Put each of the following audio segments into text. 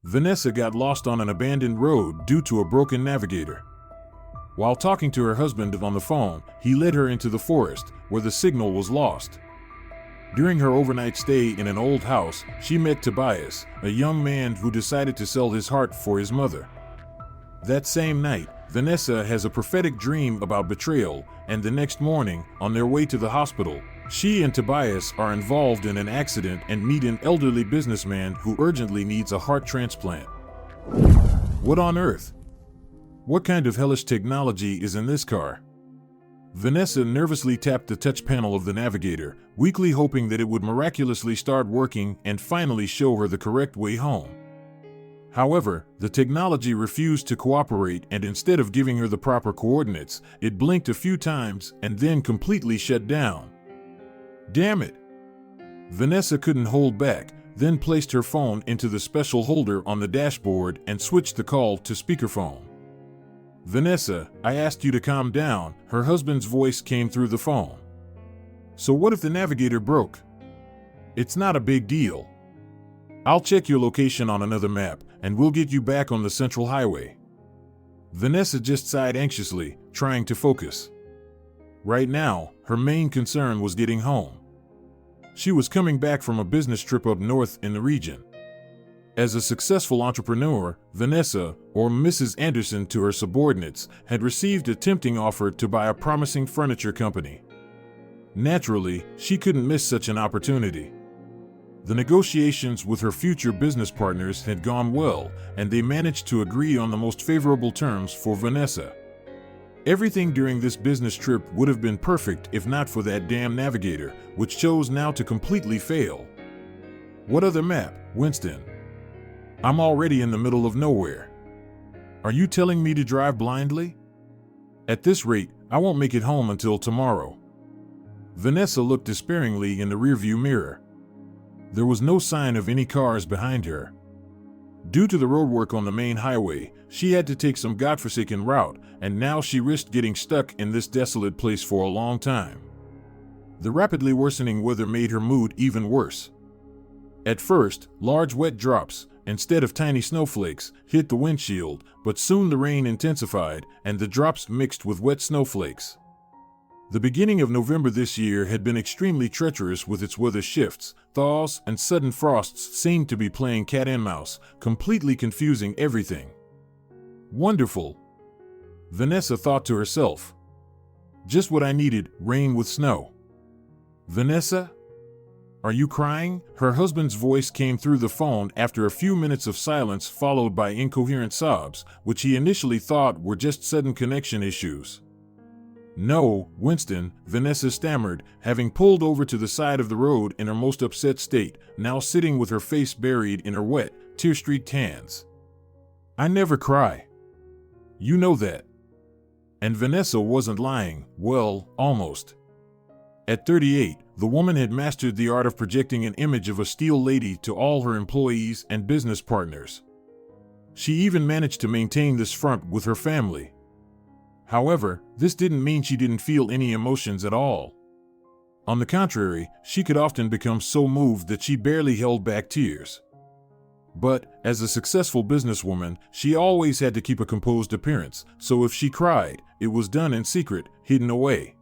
Vanessa got lost on an abandoned road due to a broken navigator. While talking to her husband on the phone, he led her into the forest, where the signal was lost. During her overnight stay in an old house, she met Tobias, a young man who decided to sell his heart for his mother. That same night, Vanessa has a prophetic dream about betrayal, and the next morning, on their way to the hospital, she and Tobias are involved in an accident and meet an elderly businessman who urgently needs a heart transplant. What on earth? What kind of hellish technology is in this car? Vanessa nervously tapped the touch panel of the navigator, weakly hoping that it would miraculously start working and finally show her the correct way home. However, the technology refused to cooperate, and instead of giving her the proper coordinates, it blinked a few times and then completely shut down. Damn it! Vanessa couldn't hold back, then placed her phone into the special holder on the dashboard and switched the call to speakerphone. Vanessa, I asked you to calm down, her husband's voice came through the phone. So what if the navigator broke? It's not a big deal. I'll check your location on another map, and we'll get you back on the central highway. Vanessa just sighed anxiously, trying to focus. Right now, her main concern was getting home. She was coming back from a business trip up north in the region. As a successful entrepreneur, Vanessa, or Mrs. Anderson to her subordinates, had received a tempting offer to buy a promising furniture company. Naturally, she couldn't miss such an opportunity. The negotiations with her future business partners had gone well, and they managed to agree on the most favorable terms for Vanessa. Everything during this business trip would have been perfect if not for that damn navigator, which chose now to completely fail. What other map, Winston? I'm already in the middle of nowhere. Are you telling me to drive blindly? At this rate, I won't make it home until tomorrow. Vanessa looked despairingly in the rearview mirror. There was no sign of any cars behind her. Due to the roadwork on the main highway, she had to take some godforsaken route, and now she risked getting stuck in this desolate place for a long time. The rapidly worsening weather made her mood even worse. At first, large wet drops, instead of tiny snowflakes, hit the windshield, but soon the rain intensified, and the drops mixed with wet snowflakes. The beginning of November this year had been extremely treacherous with its weather shifts. Thaws and sudden frosts seemed to be playing cat and mouse, completely confusing everything. Wonderful, Vanessa thought to herself. Just what I needed, rain with snow. Vanessa? Are you crying? Her husband's voice came through the phone after a few minutes of silence followed by incoherent sobs, which he initially thought were just sudden connection issues. No, Winston, Vanessa stammered, having pulled over to the side of the road in her most upset state, now sitting with her face buried in her wet, tear-streaked hands. I never cry. You know that. And Vanessa wasn't lying, well, almost. At 38, the woman had mastered the art of projecting an image of a steel lady to all her employees and business partners. She even managed to maintain this front with her family. However, this didn't mean she didn't feel any emotions at all. On the contrary, she could often become so moved that she barely held back tears. But, as a successful businesswoman, she always had to keep a composed appearance, so if she cried, it was done in secret, hidden away.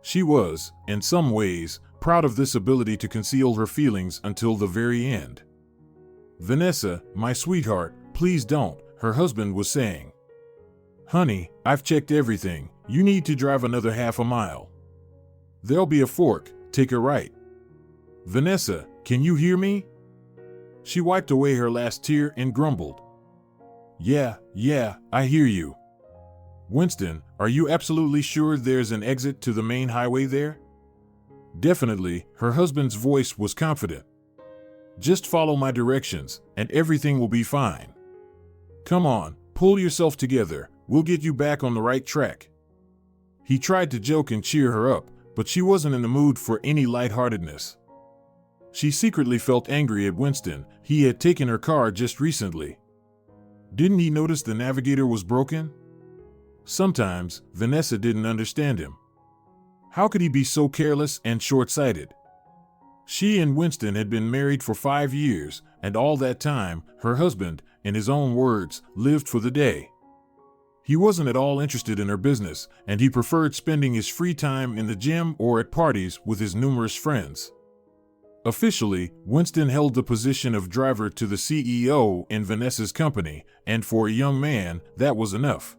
She was, in some ways, proud of this ability to conceal her feelings until the very end. Vanessa, my sweetheart, please don't, her husband was saying. Honey, I've checked everything. You need to drive another half a mile. There'll be a fork, take a right. Vanessa, can you hear me? She wiped away her last tear and grumbled. Yeah, I hear you. Winston, are you absolutely sure there's an exit to the main highway there? Definitely, her husband's voice was confident. Just follow my directions, and everything will be fine. Come on, pull yourself together. We'll get you back on the right track. He tried to joke and cheer her up, but she wasn't in the mood for any lightheartedness. She secretly felt angry at Winston. He had taken her car just recently. Didn't he notice the navigator was broken? Sometimes, Vanessa didn't understand him. How could he be so careless and short-sighted? She and Winston had been married for 5 years, and all that time, her husband, in his own words, lived for the day. He wasn't at all interested in her business, and he preferred spending his free time in the gym or at parties with his numerous friends. Officially, Winston held the position of driver to the CEO in Vanessa's company, and for a young man, that was enough.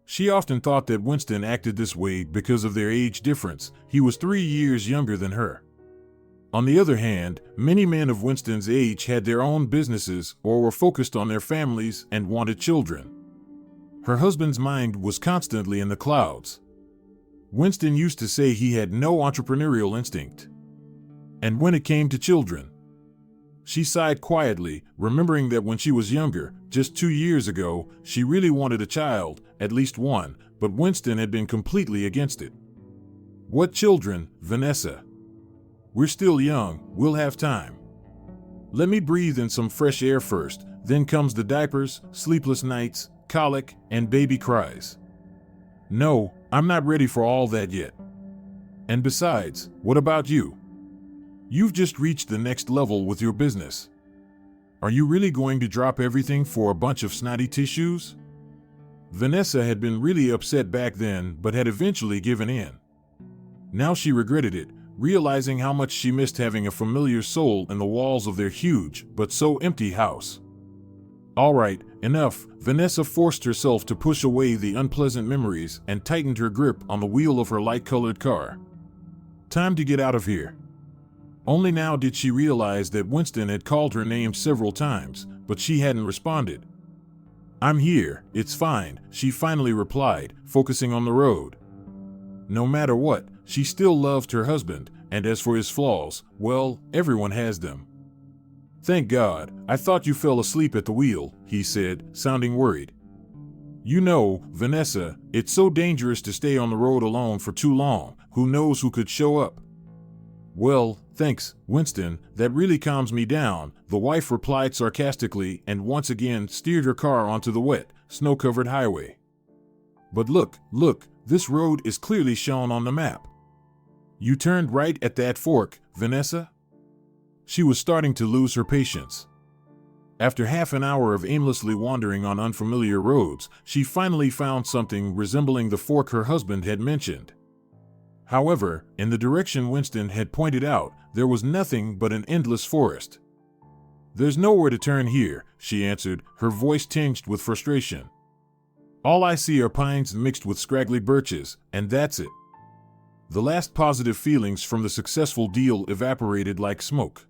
She often thought that Winston acted this way because of their age difference. He was 3 years younger than her. On the other hand, many men of Winston's age had their own businesses or were focused on their families and wanted children. Her husband's mind was constantly in the clouds. Winston used to say he had no entrepreneurial instinct. And when it came to children, she sighed quietly, remembering that when she was younger, just 2 years ago, she really wanted a child, at least one, but Winston had been completely against it. What children, Vanessa? We're still young, we'll have time. Let me breathe in some fresh air first, then comes the diapers, sleepless nights, colic, and baby cries. No, I'm not ready for all that yet. And besides, what about you? You've just reached the next level with your business. Are you really going to drop everything for a bunch of snotty tissues? Vanessa had been really upset back then, but had eventually given in. Now she regretted it, realizing how much she missed having a familiar soul in the walls of their huge, but so empty house. All right, enough. Vanessa forced herself to push away the unpleasant memories and tightened her grip on the wheel of her light-colored car. Time to get out of here. Only now did she realize that Winston had called her name several times, but she hadn't responded. I'm here, it's fine, she finally replied, focusing on the road. No matter what, she still loved her husband, and as for his flaws, well, everyone has them. Thank God, I thought you fell asleep at the wheel, he said, sounding worried. You know, Vanessa, it's so dangerous to stay on the road alone for too long, who knows who could show up. Well, thanks, Winston, that really calms me down, the wife replied sarcastically and once again steered her car onto the wet, snow-covered highway. But look, this road is clearly shown on the map. You turned right at that fork, Vanessa? She was starting to lose her patience. After half an hour of aimlessly wandering on unfamiliar roads, she finally found something resembling the fork her husband had mentioned. However, in the direction Winston had pointed out, there was nothing but an endless forest. There's nowhere to turn here, she answered, her voice tinged with frustration. All I see are pines mixed with scraggly birches, and that's it. The last positive feelings from the successful deal evaporated like smoke.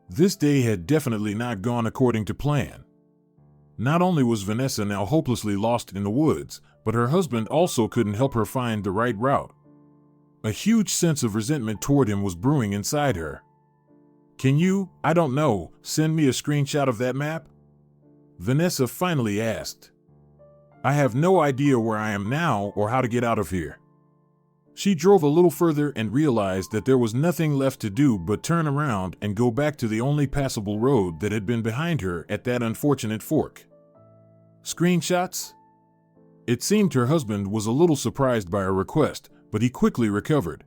This day had definitely not gone according to plan. Not only was Vanessa now hopelessly lost in the woods, but her husband also couldn't help her find the right route. A huge sense of resentment toward him was brewing inside her. Can you, I don't know, send me a screenshot of that map? Vanessa finally asked. I have no idea where I am now or how to get out of here. She drove a little further and realized that there was nothing left to do but turn around and go back to the only passable road that had been behind her at that unfortunate fork. Screenshots? It seemed her husband was a little surprised by her request, but he quickly recovered.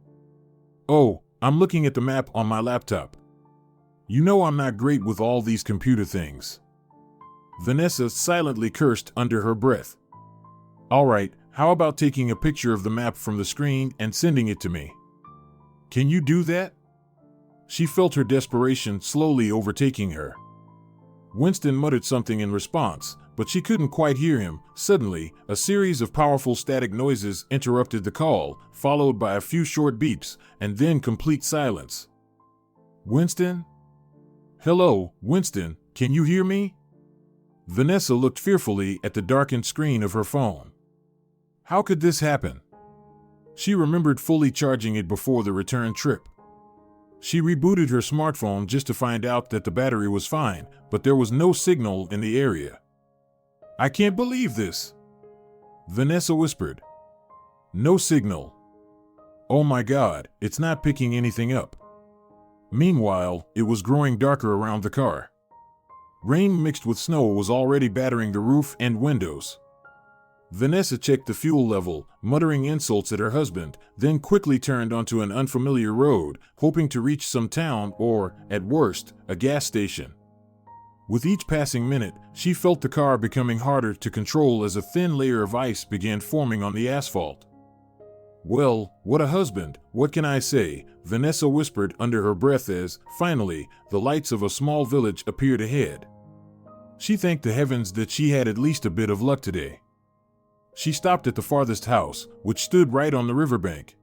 Oh, I'm looking at the map on my laptop. You know I'm not great with all these computer things. Vanessa silently cursed under her breath. All right, how about taking a picture of the map from the screen and sending it to me? Can you do that? She felt her desperation slowly overtaking her. Winston muttered something in response, but she couldn't quite hear him. Suddenly, a series of powerful static noises interrupted the call, followed by a few short beeps, and then complete silence. Winston? Hello, Winston, can you hear me? Vanessa looked fearfully at the darkened screen of her phone. How could this happen? She remembered fully charging it before the return trip. She rebooted her smartphone just to find out that the battery was fine, but there was no signal in the area. I can't believe this, Vanessa whispered. No signal. Oh my God, it's not picking anything up. Meanwhile, it was growing darker around the car. Rain mixed with snow was already battering the roof and windows. Vanessa checked the fuel level, muttering insults at her husband, then quickly turned onto an unfamiliar road, hoping to reach some town or, at worst, a gas station. With each passing minute, she felt the car becoming harder to control as a thin layer of ice began forming on the asphalt. "Well, what a husband, what can I say?" Vanessa whispered under her breath as, finally, the lights of a small village appeared ahead. She thanked the heavens that she had at least a bit of luck today. She stopped at the farthest house, which stood right on the riverbank.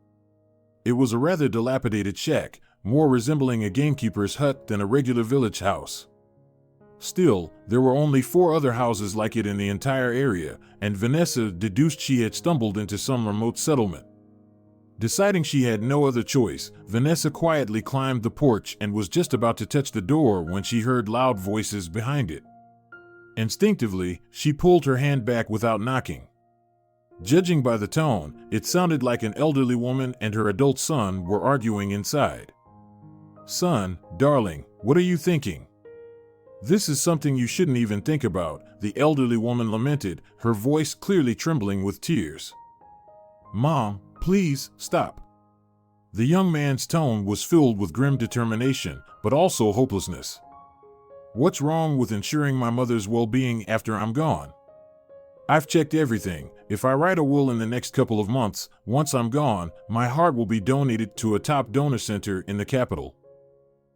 It was a rather dilapidated shack, more resembling a gamekeeper's hut than a regular village house. Still, there were only 4 other houses like it in the entire area, and Vanessa deduced she had stumbled into some remote settlement. Deciding she had no other choice, Vanessa quietly climbed the porch and was just about to touch the door when she heard loud voices behind it. Instinctively, she pulled her hand back without knocking. Judging by the tone, it sounded like an elderly woman and her adult son were arguing inside. "Son, darling, what are you thinking? This is something you shouldn't even think about," the elderly woman lamented, her voice clearly trembling with tears. "Mom, please, stop." The young man's tone was filled with grim determination, but also hopelessness. "What's wrong with ensuring my mother's well-being after I'm gone? I've checked everything. If I write a will in the next couple of months, once I'm gone, my heart will be donated to a top donor center in the capital.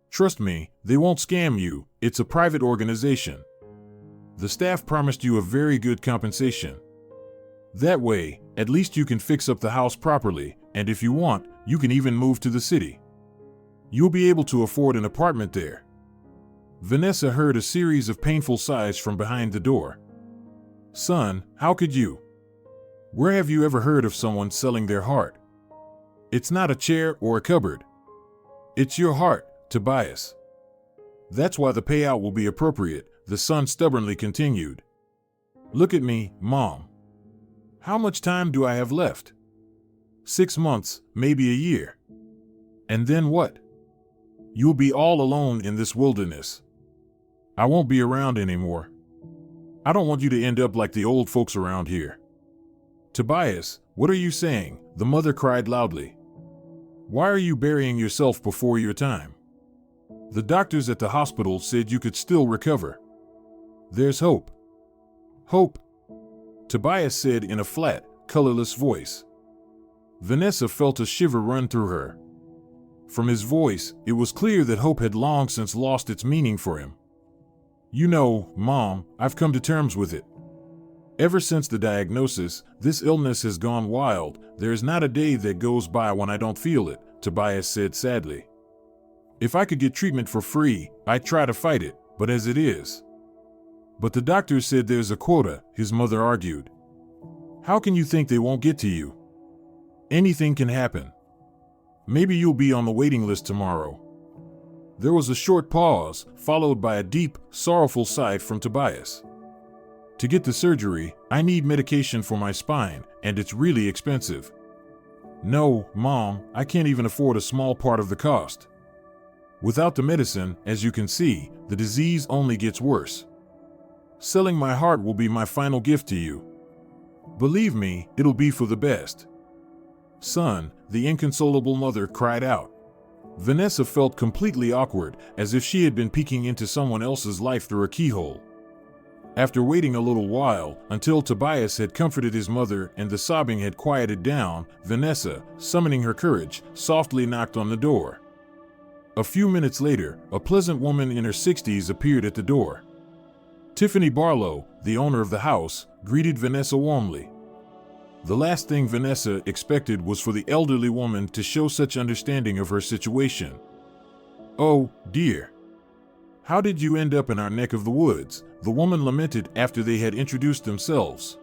Trust me, they won't scam you. It's a private organization. The staff promised you a very good compensation. That way, at least you can fix up the house properly, and if you want, you can even move to the city. You'll be able to afford an apartment there." Vanessa heard a series of painful sighs from behind the door. "Son, how could you? Where have you ever heard of someone selling their heart? It's not a chair or a cupboard. It's your heart, Tobias. That's why the payout will be appropriate," the son stubbornly continued. "Look at me, Mom. How much time do I have left? 6 months, maybe a year. And then what? You'll be all alone in this wilderness. I won't be around anymore. I don't want you to end up like the old folks around here." "Tobias, what are you saying?" the mother cried loudly. "Why are you burying yourself before your time? The doctors at the hospital said you could still recover. There's hope." "Hope?" Tobias said in a flat, colorless voice. Vanessa felt a shiver run through her. From his voice, it was clear that hope had long since lost its meaning for him. "You know, Mom, I've come to terms with it. Ever since the diagnosis, this illness has gone wild. There's not a day that goes by when I don't feel it," Tobias said sadly. "If I could get treatment for free, I'd try to fight it, but as it is." "But the doctor said there's a quota," his mother argued. "How can you think they won't get to you? Anything can happen. Maybe you'll be on the waiting list tomorrow." There was a short pause, followed by a deep, sorrowful sigh from Tobias. "To get the surgery, I need medication for my spine, and it's really expensive." "No, Mom, I can't even afford a small part of the cost. Without the medicine, as you can see, the disease only gets worse. Selling my heart will be my final gift to you. Believe me, it'll be for the best." "Son," the inconsolable mother cried out. Vanessa felt completely awkward, as if she had been peeking into someone else's life through a keyhole. After waiting a little while, until Tobias had comforted his mother and the sobbing had quieted down, Vanessa, summoning her courage, softly knocked on the door. A few minutes later, a pleasant woman in her 60s appeared at the door. Tiffany Barlow, the owner of the house, greeted Vanessa warmly. The last thing Vanessa expected was for the elderly woman to show such understanding of her situation. "Oh, dear. How did you end up in our neck of the woods?" the woman lamented after they had introduced themselves.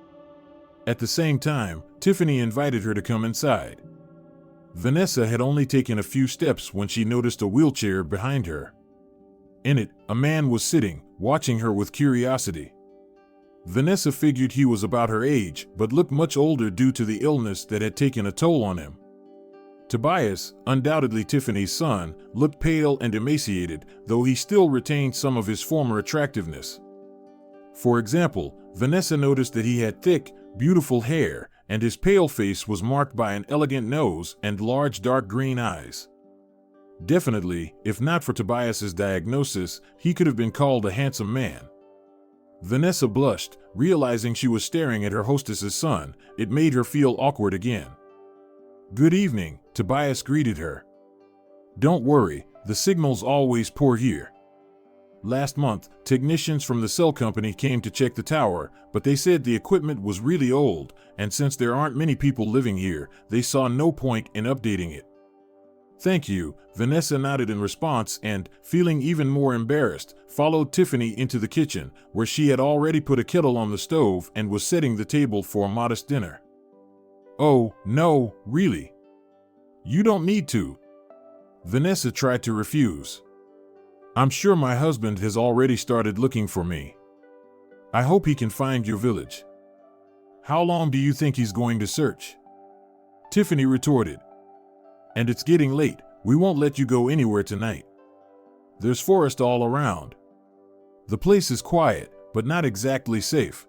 At the same time, Tiffany invited her to come inside. Vanessa had only taken a few steps when she noticed a wheelchair behind her. In it, a man was sitting, watching her with curiosity. Vanessa figured he was about her age, but looked much older due to the illness that had taken a toll on him. Tobias, undoubtedly Tiffany's son, looked pale and emaciated, though he still retained some of his former attractiveness. For example, Vanessa noticed that he had thick, beautiful hair, and his pale face was marked by an elegant nose and large dark green eyes. Definitely, if not for Tobias's diagnosis, he could have been called a handsome man. Vanessa blushed, realizing she was staring at her hostess's son. It made her feel awkward again. "Good evening," Tobias greeted her. "Don't worry, the signal's always poor here. Last month, technicians from the cell company came to check the tower, but they said the equipment was really old, and since there aren't many people living here, they saw no point in updating it." "Thank you," Vanessa nodded in response and, feeling even more embarrassed, followed Tiffany into the kitchen, where she had already put a kettle on the stove and was setting the table for a modest dinner. "Oh, no, really. You don't need to." Vanessa tried to refuse. "I'm sure my husband has already started looking for me. I hope he can find your village." "How long do you think he's going to search?" Tiffany retorted. "And it's getting late. We won't let you go anywhere tonight. There's forest all around. The place is quiet, but not exactly safe.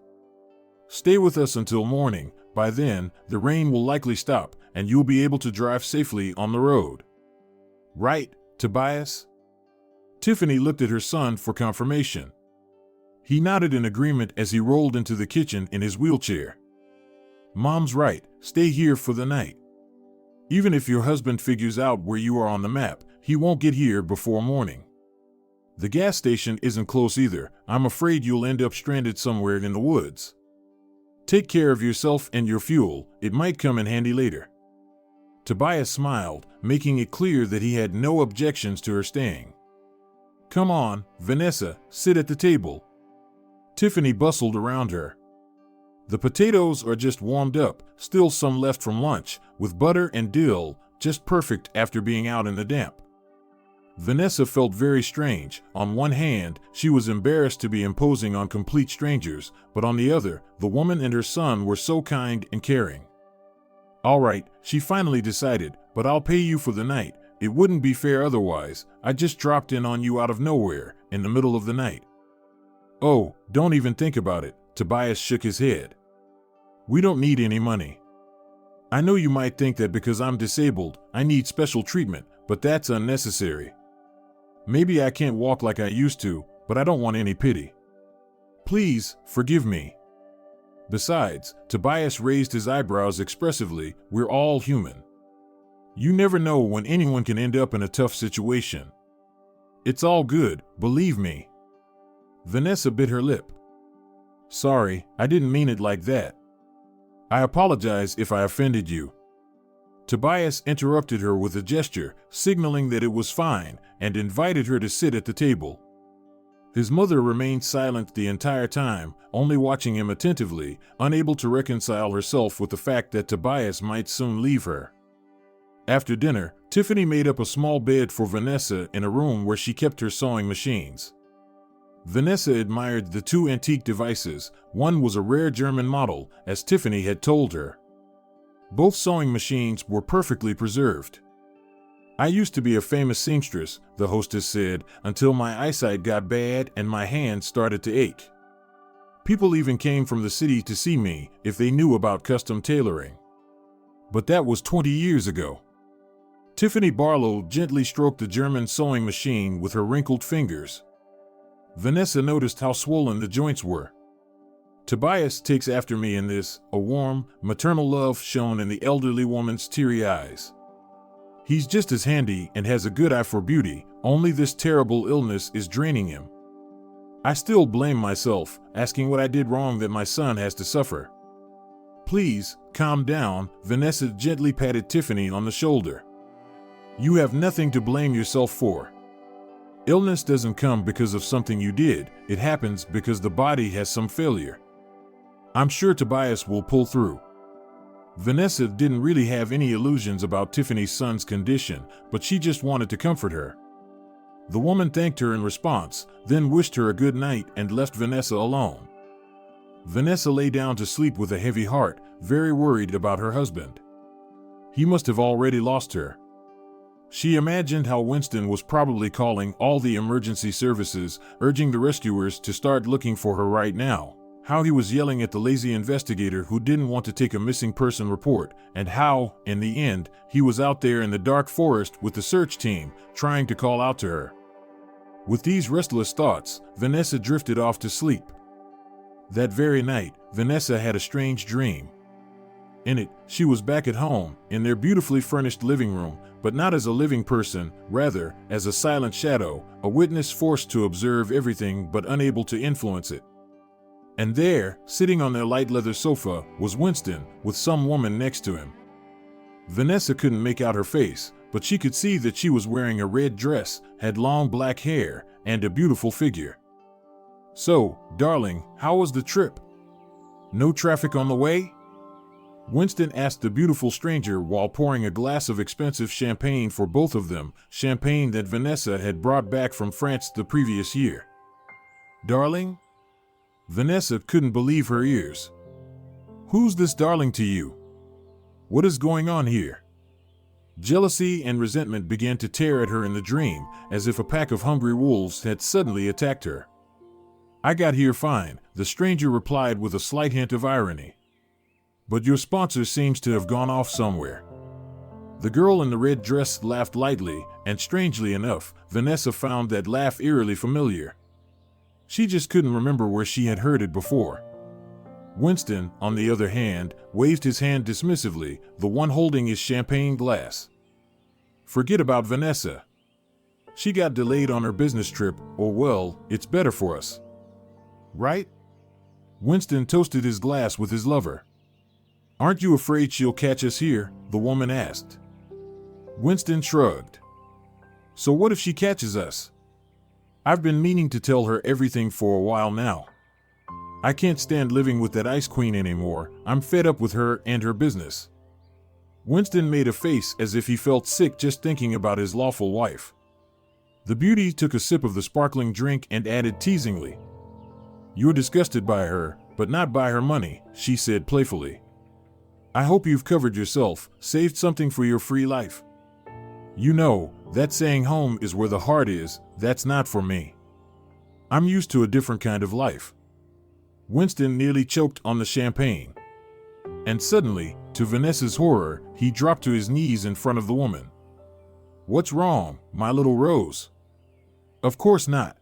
Stay with us until morning. By then, the rain will likely stop, and you'll be able to drive safely on the road. Right, Tobias?" Tiffany looked at her son for confirmation. He nodded in agreement as he rolled into the kitchen in his wheelchair. "Mom's right. Stay here for the night. Even if your husband figures out where you are on the map, he won't get here before morning. The gas station isn't close either. I'm afraid you'll end up stranded somewhere in the woods. Take care of yourself and your fuel. It might come in handy later." Tobias smiled, making it clear that he had no objections to her staying. "Come on, Vanessa, sit at the table." Tiffany bustled around her. "The potatoes are just warmed up, still some left from lunch, with butter and dill, just perfect after being out in the damp." Vanessa felt very strange. On one hand, she was embarrassed to be imposing on complete strangers, but on the other, the woman and her son were so kind and caring. "All right," she finally decided, "but I'll pay you for the night. It wouldn't be fair otherwise. I just dropped in on you out of nowhere, in the middle of the night." "Oh, don't even think about it," Tobias shook his head. "We don't need any money. I know you might think that because I'm disabled, I need special treatment, but that's unnecessary. Maybe I can't walk like I used to, but I don't want any pity. Please, forgive me." Besides, Tobias raised his eyebrows expressively, "we're all human. You never know when anyone can end up in a tough situation. It's all good, believe me." Vanessa bit her lip. "Sorry, I didn't mean it like that. I apologize if I offended you." Tobias interrupted her with a gesture, signaling that it was fine, and invited her to sit at the table. His mother remained silent the entire time, only watching him attentively, unable to reconcile herself with the fact that Tobias might soon leave her. After dinner, Tiffany made up a small bed for Vanessa in a room where she kept her sewing machines. Vanessa admired the two antique devices. One was a rare German model, as Tiffany had told her. Both sewing machines were perfectly preserved. "I used to be a famous seamstress," the hostess said, "until my eyesight got bad and my hands started to ache. People even came from the city to see me if they knew about custom tailoring. But that was 20 years ago." Tiffany Barlow gently stroked the German sewing machine with her wrinkled fingers. Vanessa noticed how swollen the joints were. "Tobias takes after me in this," a warm, maternal love shone in the elderly woman's teary eyes. "He's just as handy and has a good eye for beauty, only this terrible illness is draining him. I still blame myself, asking what I did wrong that my son has to suffer." "Please, calm down," Vanessa gently patted Tiffany on the shoulder. "You have nothing to blame yourself for. Illness doesn't come because of something you did, it happens because the body has some failure. I'm sure Tobias will pull through." Vanessa didn't really have any illusions about Tiffany's son's condition, but she just wanted to comfort her. The woman thanked her in response, then wished her a good night and left Vanessa alone. Vanessa lay down to sleep with a heavy heart, very worried about her husband. He must have already lost her. She imagined how Winston was probably calling all the emergency services, urging the rescuers to start looking for her right now. how he was yelling at the lazy investigator who didn't want to take a missing person report, and how, in the end, he was out there in the dark forest with the search team, trying to call out to her. With these restless thoughts, Vanessa drifted off to sleep. That very night, Vanessa had a strange dream. In it, she was back at home, in their beautifully furnished living room, but not as a living person, rather, as a silent shadow, a witness forced to observe everything but unable to influence it. And there, sitting on their light leather sofa, was Winston, with some woman next to him. Vanessa couldn't make out her face, but she could see that she was wearing a red dress, had long black hair, and a beautiful figure. "So, darling, how was the trip? No traffic on the way?" Winston asked the beautiful stranger while pouring a glass of expensive champagne for both of them, champagne that Vanessa had brought back from France the previous year. "Darling?" Vanessa couldn't believe her ears. "Who's this darling to you? What is going on here?" Jealousy and resentment began to tear at her in the dream, as if a pack of hungry wolves had suddenly attacked her. "I got here fine," the stranger replied with a slight hint of irony. "But your sponsor seems to have gone off somewhere." The girl in the red dress laughed lightly, and strangely enough, Vanessa found that laugh eerily familiar. She just couldn't remember where she had heard it before. Winston, on the other hand, waved his hand dismissively, the one holding his champagne glass. "Forget about Vanessa. She got delayed on her business trip, or well, it's better for us. Right?" Winston toasted his glass with his lover. "Aren't you afraid she'll catch us here?" the woman asked. Winston shrugged. "So what if she catches us? I've been meaning to tell her everything for a while now. I can't stand living with that ice queen anymore. I'm fed up with her and her business." Winston made a face as if he felt sick just thinking about his lawful wife. The beauty took a sip of the sparkling drink and added teasingly, "You're disgusted by her, but not by her money," she said playfully. "I hope you've covered yourself, saved something for your free life. You know, that saying home is where the heart is, that's not for me. I'm used to a different kind of life." Winston nearly choked on the champagne. And suddenly, to Vanessa's horror, he dropped to his knees in front of the woman. "What's wrong, my little Rose?" "Of course not."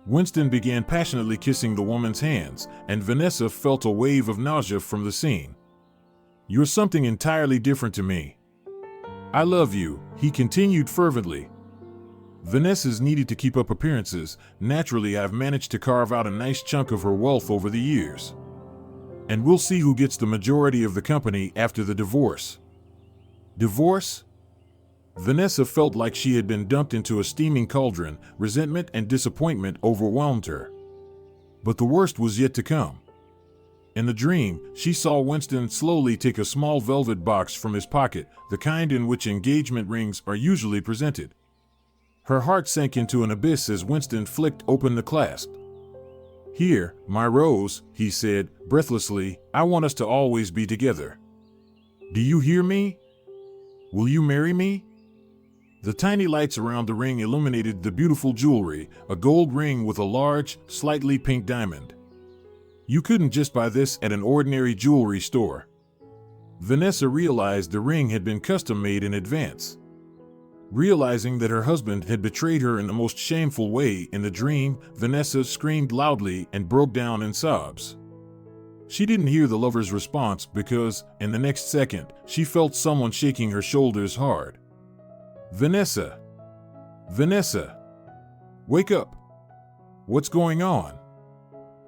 Winston began passionately kissing the woman's hands, and Vanessa felt a wave of nausea from the scene. "You're something entirely different to me. I love you," he continued fervently. Vanessa's needed to keep up appearances. "Naturally, I've managed to carve out a nice chunk of her wealth over the years. And we'll see who gets the majority of the company after the divorce." Divorce? Vanessa felt like she had been dumped into a steaming cauldron. Resentment and disappointment overwhelmed her. But the worst was yet to come. In the dream, she saw Winston slowly take a small velvet box from his pocket, the kind in which engagement rings are usually presented. Her heart sank into an abyss as Winston flicked open the clasp. "Here, my Rose," he said, breathlessly, "I want us to always be together. Do you hear me? Will you marry me?" The tiny lights around the ring illuminated the beautiful jewelry, a gold ring with a large, slightly pink diamond. You couldn't just buy this at an ordinary jewelry store. Vanessa realized the ring had been custom-made in advance. Realizing that her husband had betrayed her in the most shameful way in the dream, Vanessa screamed loudly and broke down in sobs. She didn't hear the lover's response because, in the next second, she felt someone shaking her shoulders hard. "Vanessa! Vanessa! Wake up! What's going on?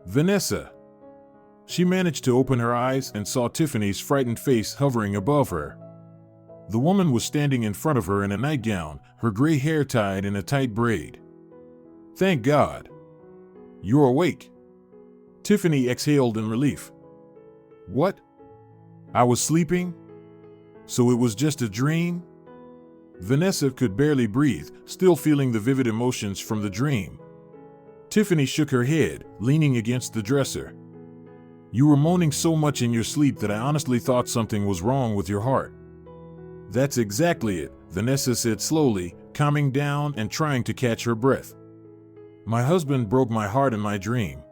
Vanessa!" She managed to open her eyes and saw Tiffany's frightened face hovering above her. The woman was standing in front of her in a nightgown, her gray hair tied in a tight braid. "Thank God! You're awake." Tiffany exhaled in relief. "What? I was sleeping? So it was just a dream?" Vanessa could barely breathe, still feeling the vivid emotions from the dream. Tiffany shook her head, leaning against the dresser. "You were moaning so much in your sleep that I honestly thought something was wrong with your heart." "That's exactly it," Vanessa said slowly, calming down and trying to catch her breath. "My husband broke my heart in my dream.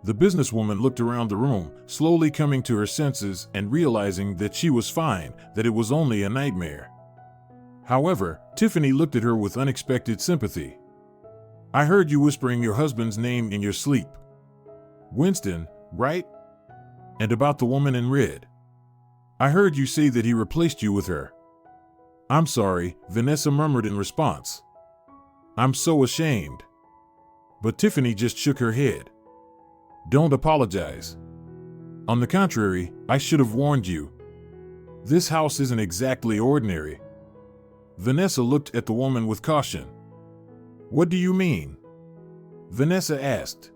The businesswoman looked around the room, slowly coming to her senses and realizing that she was fine, that it was only a nightmare. However, Tiffany looked at her with unexpected sympathy. "I heard you whispering your husband's name in your sleep. Winston, right? And about the woman in red. I heard you say that he replaced you with her." "I'm sorry," Vanessa murmured in response. "I'm so ashamed." But Tiffany just shook her head. "Don't apologize. On the contrary, I should have warned you. This house isn't exactly ordinary." Vanessa looked at the woman with caution. "What do you mean?" Vanessa asked.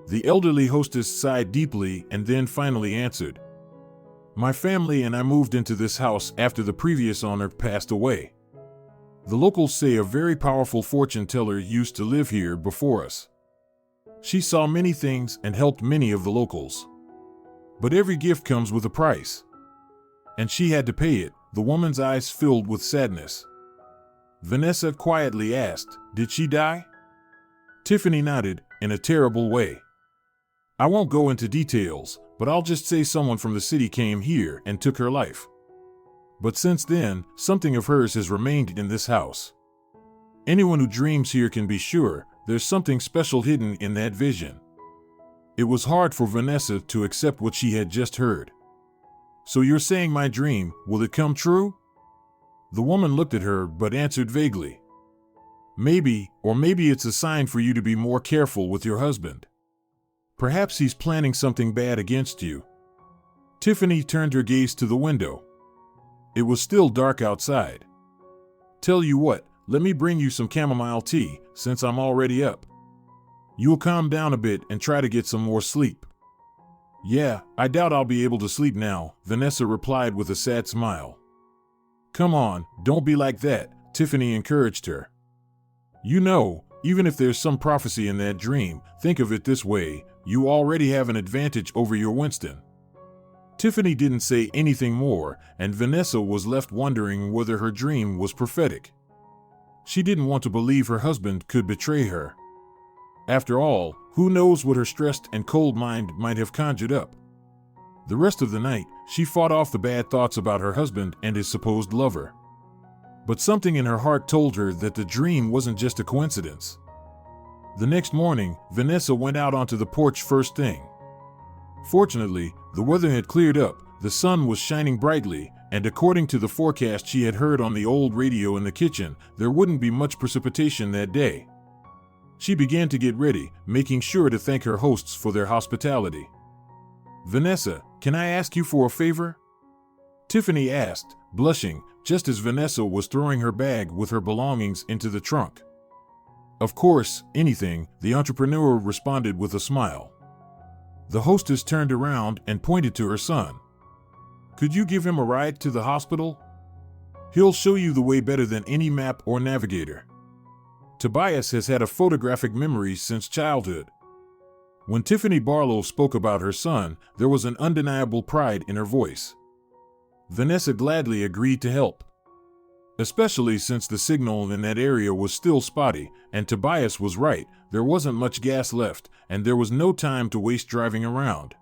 The elderly hostess sighed deeply and then finally answered. "My family and I moved into this house after the previous owner passed away. The locals say a very powerful fortune teller used to live here before us. She saw many things and helped many of the locals. But every gift comes with a price. And she had to pay it." The woman's eyes filled with sadness. Vanessa quietly asked, "Did she die?" Tiffany nodded, in a terrible way. "I won't go into details, but I'll just say someone from the city came here and took her life. But since then, something of hers has remained in this house. Anyone who dreams here can be sure there's something special hidden in that vision." It was hard for Vanessa to accept what she had just heard. "So you're saying my dream, will it come true?" The woman looked at her but answered vaguely. "Maybe, or maybe it's a sign for you to be more careful with your husband. Perhaps he's planning something bad against you." Tiffany turned her gaze to the window. It was still dark outside. "Tell you what, let me bring you some chamomile tea, since I'm already up. You'll calm down a bit and try to get some more sleep." "Yeah, I doubt I'll be able to sleep now," Vanessa replied with a sad smile. "Come on, don't be like that," Tiffany encouraged her. "You know, even if there's some prophecy in that dream, think of it this way, you already have an advantage over your Winston." Tiffany didn't say anything more, and Vanessa was left wondering whether her dream was prophetic. She didn't want to believe her husband could betray her. After all, who knows what her stressed and cold mind might have conjured up. The rest of the night, she fought off the bad thoughts about her husband and his supposed lover. But something in her heart told her that the dream wasn't just a coincidence. The next morning, Vanessa went out onto the porch first thing. Fortunately, the weather had cleared up, the sun was shining brightly, and according to the forecast she had heard on the old radio in the kitchen, there wouldn't be much precipitation that day. She began to get ready, making sure to thank her hosts for their hospitality. "Vanessa, can I ask you for a favor?" Tiffany asked, blushing, just as Vanessa was throwing her bag with her belongings into the trunk. "Of course, anything," the entrepreneur responded with a smile. The hostess turned around and pointed to her son. "Could you give him a ride to the hospital? He'll show you the way better than any map or navigator. Tobias has had a photographic memory since childhood." When Tiffany Barlow spoke about her son, there was an undeniable pride in her voice. Vanessa gladly agreed to help, especially since the signal in that area was still spotty, and Tobias was right, there wasn't much gas left, and there was no time to waste driving around.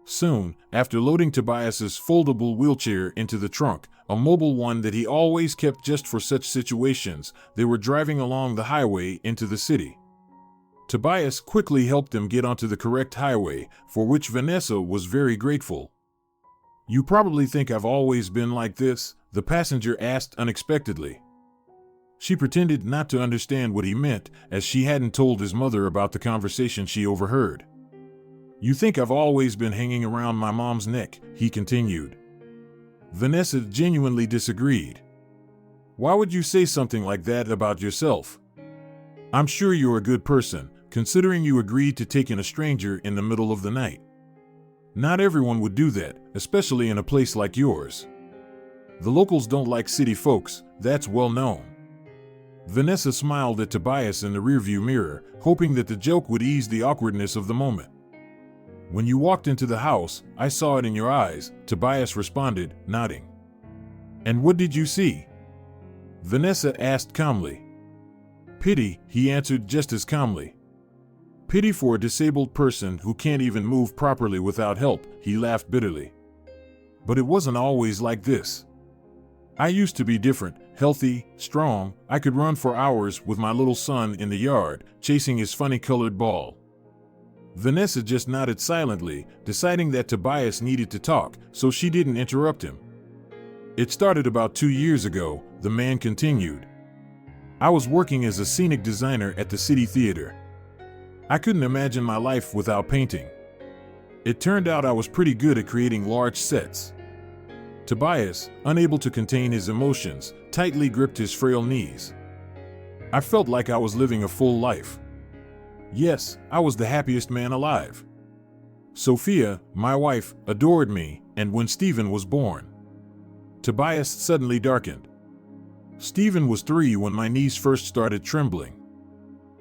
Soon, after loading Tobias's foldable wheelchair into the trunk, a mobile one that he always kept just for such situations, they were driving along the highway into the city. Tobias quickly helped them get onto the correct highway, for which Vanessa was very grateful. "You probably think I've always been like this?" the passenger asked unexpectedly. She pretended not to understand what he meant, as she hadn't told his mother about the conversation she overheard. "You think I've always been hanging around my mom's neck," he continued. Vanessa genuinely disagreed. "Why would you say something like that about yourself? I'm sure you're a good person, considering you agreed to take in a stranger in the middle of the night. Not everyone would do that, especially in a place like yours. The locals don't like city folks, that's well known." Vanessa smiled at Tobias in the rearview mirror, hoping that the joke would ease the awkwardness of the moment. "When you walked into the house, I saw it in your eyes," Tobias responded, nodding. "And what did you see?" Vanessa asked calmly. "Pity," he answered just as calmly. Pity for a disabled person who can't even move properly without help, he laughed bitterly. But it wasn't always like this. I used to be different, healthy, strong. I could run for hours with my little son in the yard, chasing his funny-colored ball. Vanessa just nodded silently, deciding that Tobias needed to talk, so she didn't interrupt him. It started about 2 years ago, the man continued. I was working as a scenic designer at the City Theater. I couldn't imagine my life without painting. It turned out I was pretty good at creating large sets. Tobias, unable to contain his emotions, tightly gripped his frail knees. I felt like I was living a full life. Yes, I was the happiest man alive. Sophia, my wife, adored me, and when Stephen was born, Tobias suddenly darkened. Stephen was 3 when my knees first started trembling.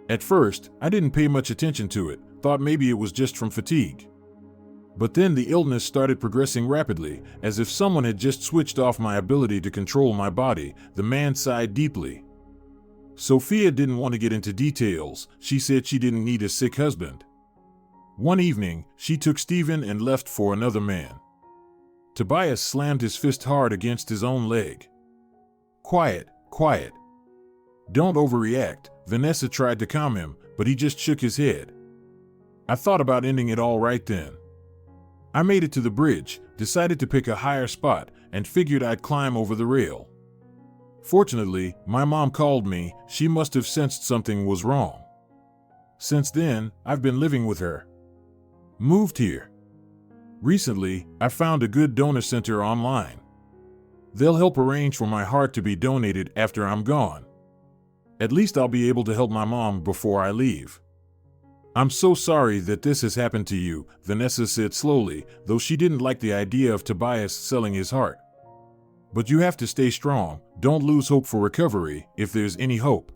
At first, I didn't pay much attention to it, thought maybe it was just from fatigue. But then the illness started progressing rapidly, as if someone had just switched off my ability to control my body. The man sighed deeply. Sophia didn't want to get into details. She said she didn't need a sick husband. One evening, she took Stephen and left for another man. Tobias slammed his fist hard against his own leg. Quiet, quiet. Don't overreact, Vanessa tried to calm him, but he just shook his head. I thought about ending it all right then. I made it to the bridge, decided to pick a higher spot, and figured I'd climb over the rail. Fortunately, my mom called me. She must have sensed something was wrong. Since then, I've been living with her. Moved here. Recently, I found a good donor center online. They'll help arrange for my heart to be donated after I'm gone. At least I'll be able to help my mom before I leave. I'm so sorry that this has happened to you, Vanessa said slowly, though she didn't like the idea of Tobias selling his heart. But you have to stay strong. Don't lose hope for recovery, if there's any hope.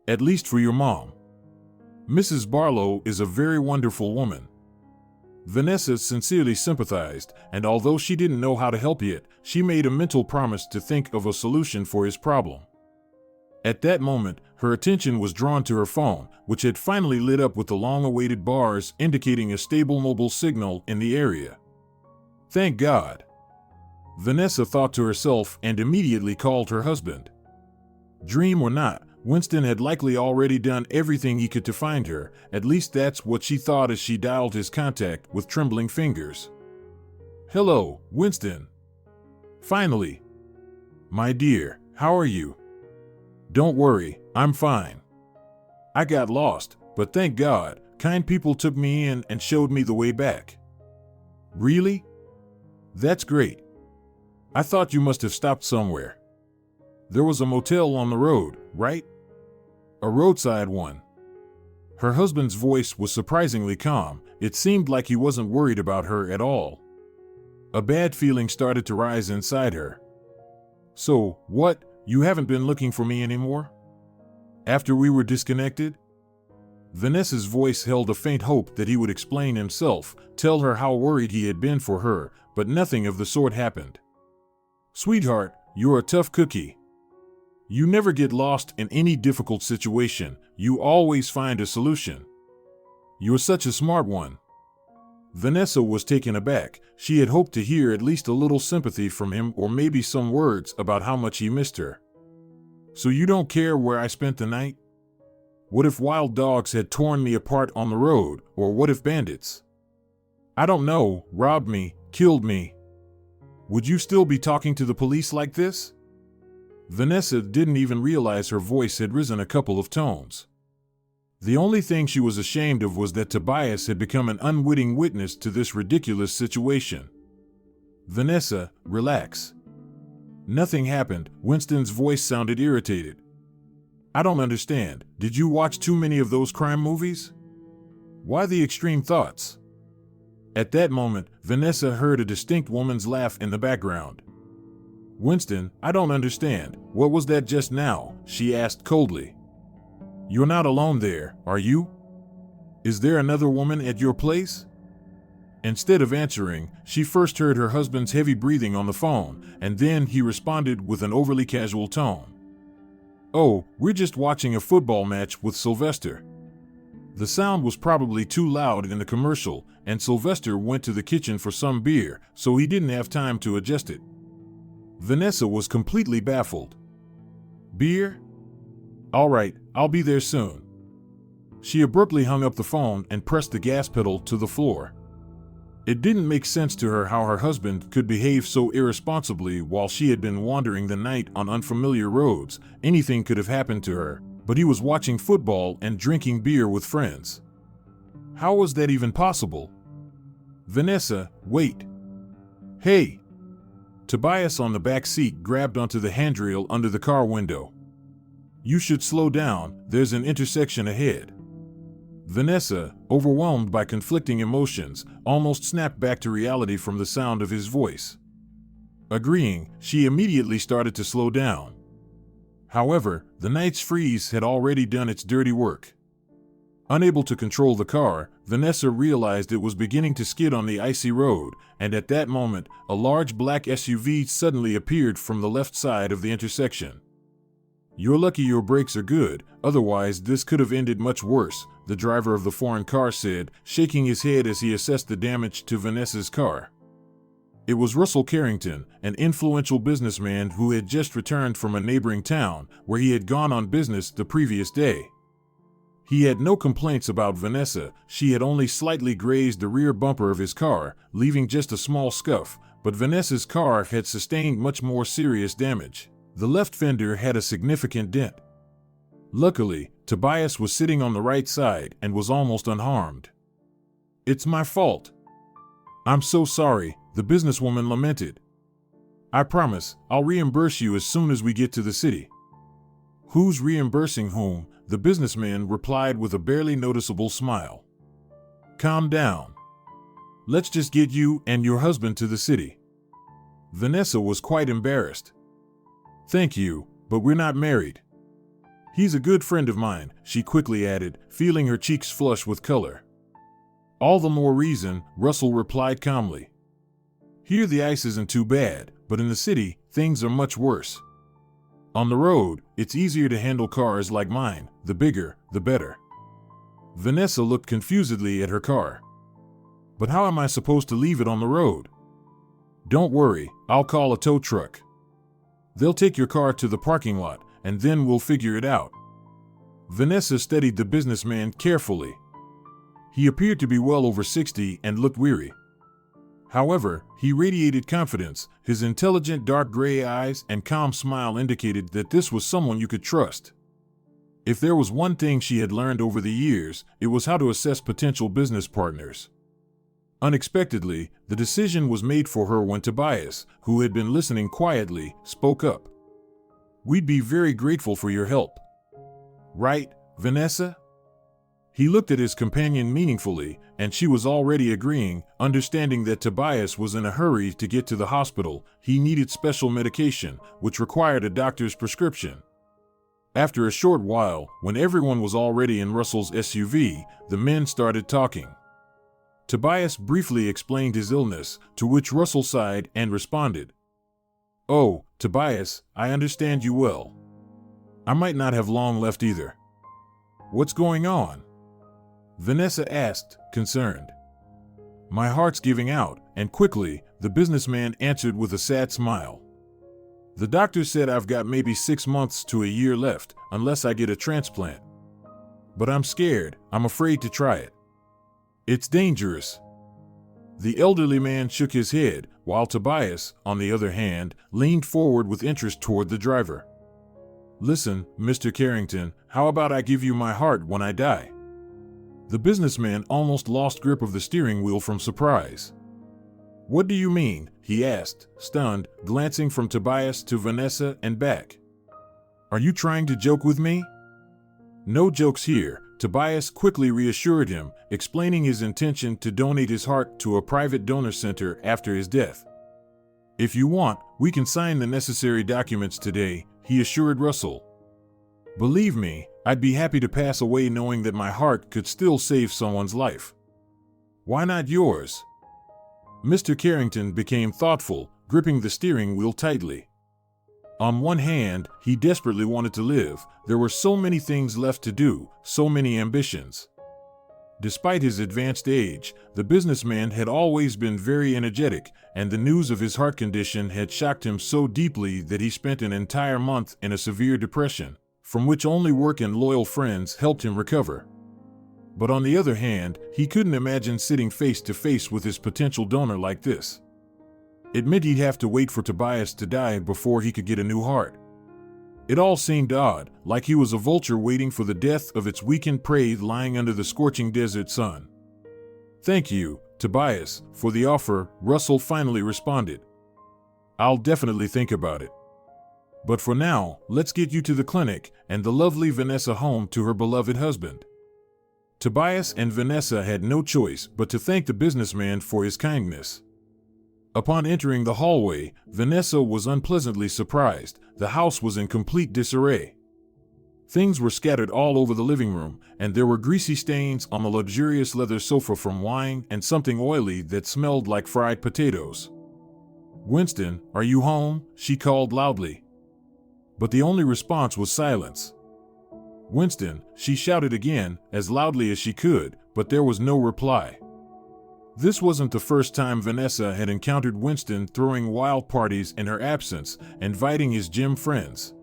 At least for your mom. Mrs. Barlow is a very wonderful woman. Vanessa sincerely sympathized, and although she didn't know how to help yet, she made a mental promise to think of a solution for his problem. At that moment, her attention was drawn to her phone, which had finally lit up with the long-awaited bars indicating a stable mobile signal in the area. Thank God. Vanessa thought to herself and immediately called her husband. Dream or not, Winston had likely already done everything he could to find her. At least that's what she thought as she dialed his contact with trembling fingers. Hello, Winston. Finally. My dear, how are you? Don't worry, I'm fine. I got lost, but thank God, kind people took me in and showed me the way back. Really? That's great. I thought you must have stopped somewhere. There was a motel on the road, right? A roadside one. Her husband's voice was surprisingly calm. It seemed like he wasn't worried about her at all. A bad feeling started to rise inside her. So, what? You haven't been looking for me anymore? After we were disconnected? Vanessa's voice held a faint hope that he would explain himself, tell her how worried he had been for her, but nothing of the sort happened. Sweetheart, you're a tough cookie. You never get lost in any difficult situation. You always find a solution. You're such a smart one. Vanessa was taken aback. She had hoped to hear at least a little sympathy from him or maybe some words about how much he missed her. So you don't care where I spent the night? What if wild dogs had torn me apart on the road, or what if bandits? I don't know, robbed me, killed me. Would you still be talking to the police like this? Vanessa didn't even realize her voice had risen a couple of tones. The only thing she was ashamed of was that Tobias had become an unwitting witness to this ridiculous situation. Vanessa, relax. Nothing happened. Winston's voice sounded irritated. I don't understand. Did you watch too many of those crime movies? Why the extreme thoughts? At that moment, Vanessa heard a distinct woman's laugh in the background. Winston, I don't understand. What was that just now? She asked coldly. You're not alone there, are you? Is there another woman at your place? Instead of answering, she first heard her husband's heavy breathing on the phone, and then he responded with an overly casual tone. Oh, we're just watching a football match with Sylvester. The sound was probably too loud in the commercial, and Sylvester went to the kitchen for some beer, so he didn't have time to adjust it. Vanessa was completely baffled. Beer? All right, I'll be there soon. She abruptly hung up the phone and pressed the gas pedal to the floor. It didn't make sense to her how her husband could behave so irresponsibly while she had been wandering the night on unfamiliar roads. Anything could have happened to her, but he was watching football and drinking beer with friends. How was that even possible? Vanessa, wait. Hey! Tobias on the back seat grabbed onto the handrail under the car window. You should slow down, there's an intersection ahead. Vanessa, overwhelmed by conflicting emotions, almost snapped back to reality from the sound of his voice. Agreeing, she immediately started to slow down. However, the night's freeze had already done its dirty work. Unable to control the car, Vanessa realized it was beginning to skid on the icy road, and at that moment, a large black SUV suddenly appeared from the left side of the intersection. You're lucky your brakes are good, otherwise this could have ended much worse, the driver of the foreign car said, shaking his head as he assessed the damage to Vanessa's car. It was Russell Carrington, an influential businessman who had just returned from a neighboring town where he had gone on business the previous day. He had no complaints about Vanessa, she had only slightly grazed the rear bumper of his car, leaving just a small scuff, but Vanessa's car had sustained much more serious damage. The left fender had a significant dent. Luckily, Tobias was sitting on the right side and was almost unharmed. It's my fault. I'm so sorry, the businesswoman lamented. I promise, I'll reimburse you as soon as we get to the city. Who's reimbursing whom? The businessman replied with a barely noticeable smile. Calm down. Let's just get you and your husband to the city. Vanessa was quite embarrassed. Thank you, but we're not married. He's a good friend of mine, she quickly added, feeling her cheeks flush with color. All the more reason, Russell replied calmly. Here the ice isn't too bad, but in the city, things are much worse. On the road, it's easier to handle cars like mine, the bigger, the better. Vanessa looked confusedly at her car. But how am I supposed to leave it on the road? Don't worry, I'll call a tow truck. They'll take your car to the parking lot, and then we'll figure it out. Vanessa studied the businessman carefully. He appeared to be well over 60 and looked weary. However, he radiated confidence. His intelligent dark gray eyes and calm smile indicated that this was someone you could trust. If there was one thing she had learned over the years, it was how to assess potential business partners. Unexpectedly, the decision was made for her when Tobias, who had been listening quietly, spoke up. We'd be very grateful for your help. Right, Vanessa? He looked at his companion meaningfully, and she was already agreeing, understanding that Tobias was in a hurry to get to the hospital. He needed special medication, which required a doctor's prescription. After a short while, when everyone was already in Russell's SUV, the men started talking. Tobias briefly explained his illness, to which Russell sighed and responded. Oh, Tobias, I understand you well. I might not have long left either. What's going on? Vanessa asked, concerned. My heart's giving out, and quickly, the businessman answered with a sad smile. The doctor said I've got maybe 6 months to a year left, unless I get a transplant. But I'm scared, I'm afraid to try it. It's dangerous. The elderly man shook his head, while Tobias, on the other hand, leaned forward with interest toward the driver. Listen, Mr. Carrington, how about I give you my heart when I die? The businessman almost lost grip of the steering wheel from surprise. What do you mean? He asked, stunned, glancing from Tobias to Vanessa and back. Are you trying to joke with me? No jokes here, Tobias quickly reassured him, explaining his intention to donate his heart to a private donor center after his death. If you want, we can sign the necessary documents today, he assured Russell. Believe me, I'd be happy to pass away knowing that my heart could still save someone's life. Why not yours? Mr. Carrington became thoughtful, gripping the steering wheel tightly. On one hand, he desperately wanted to live. There were so many things left to do, so many ambitions. Despite his advanced age, the businessman had always been very energetic, and the news of his heart condition had shocked him so deeply that he spent an entire month in a severe depression, from which only work and loyal friends helped him recover. But on the other hand, he couldn't imagine sitting face to face with his potential donor like this. It meant he'd have to wait for Tobias to die before he could get a new heart. It all seemed odd, like he was a vulture waiting for the death of its weakened prey lying under the scorching desert sun. "Thank you, Tobias, for the offer," Russell finally responded. "I'll definitely think about it. But for now, let's get you to the clinic and the lovely Vanessa home to her beloved husband." Tobias and Vanessa had no choice but to thank the businessman for his kindness. Upon entering the hallway, Vanessa was unpleasantly surprised. The house was in complete disarray. Things were scattered all over the living room, and there were greasy stains on the luxurious leather sofa from wine and something oily that smelled like fried potatoes. "Winston, are you home?" she called loudly. But the only response was silence. "Winston," she shouted again, as loudly as she could, but there was no reply. This wasn't the first time Vanessa had encountered Winston throwing wild parties in her absence, inviting his gym friends.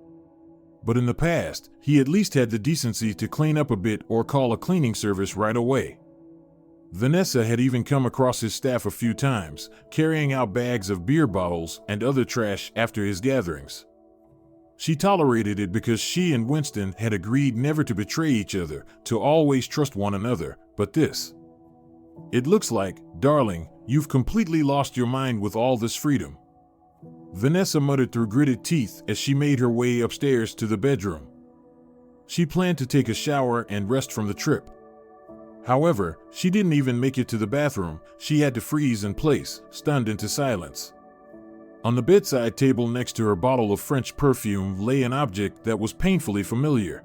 But in the past, he at least had the decency to clean up a bit or call a cleaning service right away. Vanessa had even come across his staff a few times, carrying out bags of beer bottles and other trash after his gatherings. She tolerated it because she and Winston had agreed never to betray each other, to always trust one another, but this... "It looks like, darling, you've completely lost your mind with all this freedom," Vanessa muttered through gritted teeth as she made her way upstairs to the bedroom. She planned to take a shower and rest from the trip. However, she didn't even make it to the bathroom. She had to freeze in place, stunned into silence. On the bedside table next to her bottle of French perfume lay an object that was painfully familiar.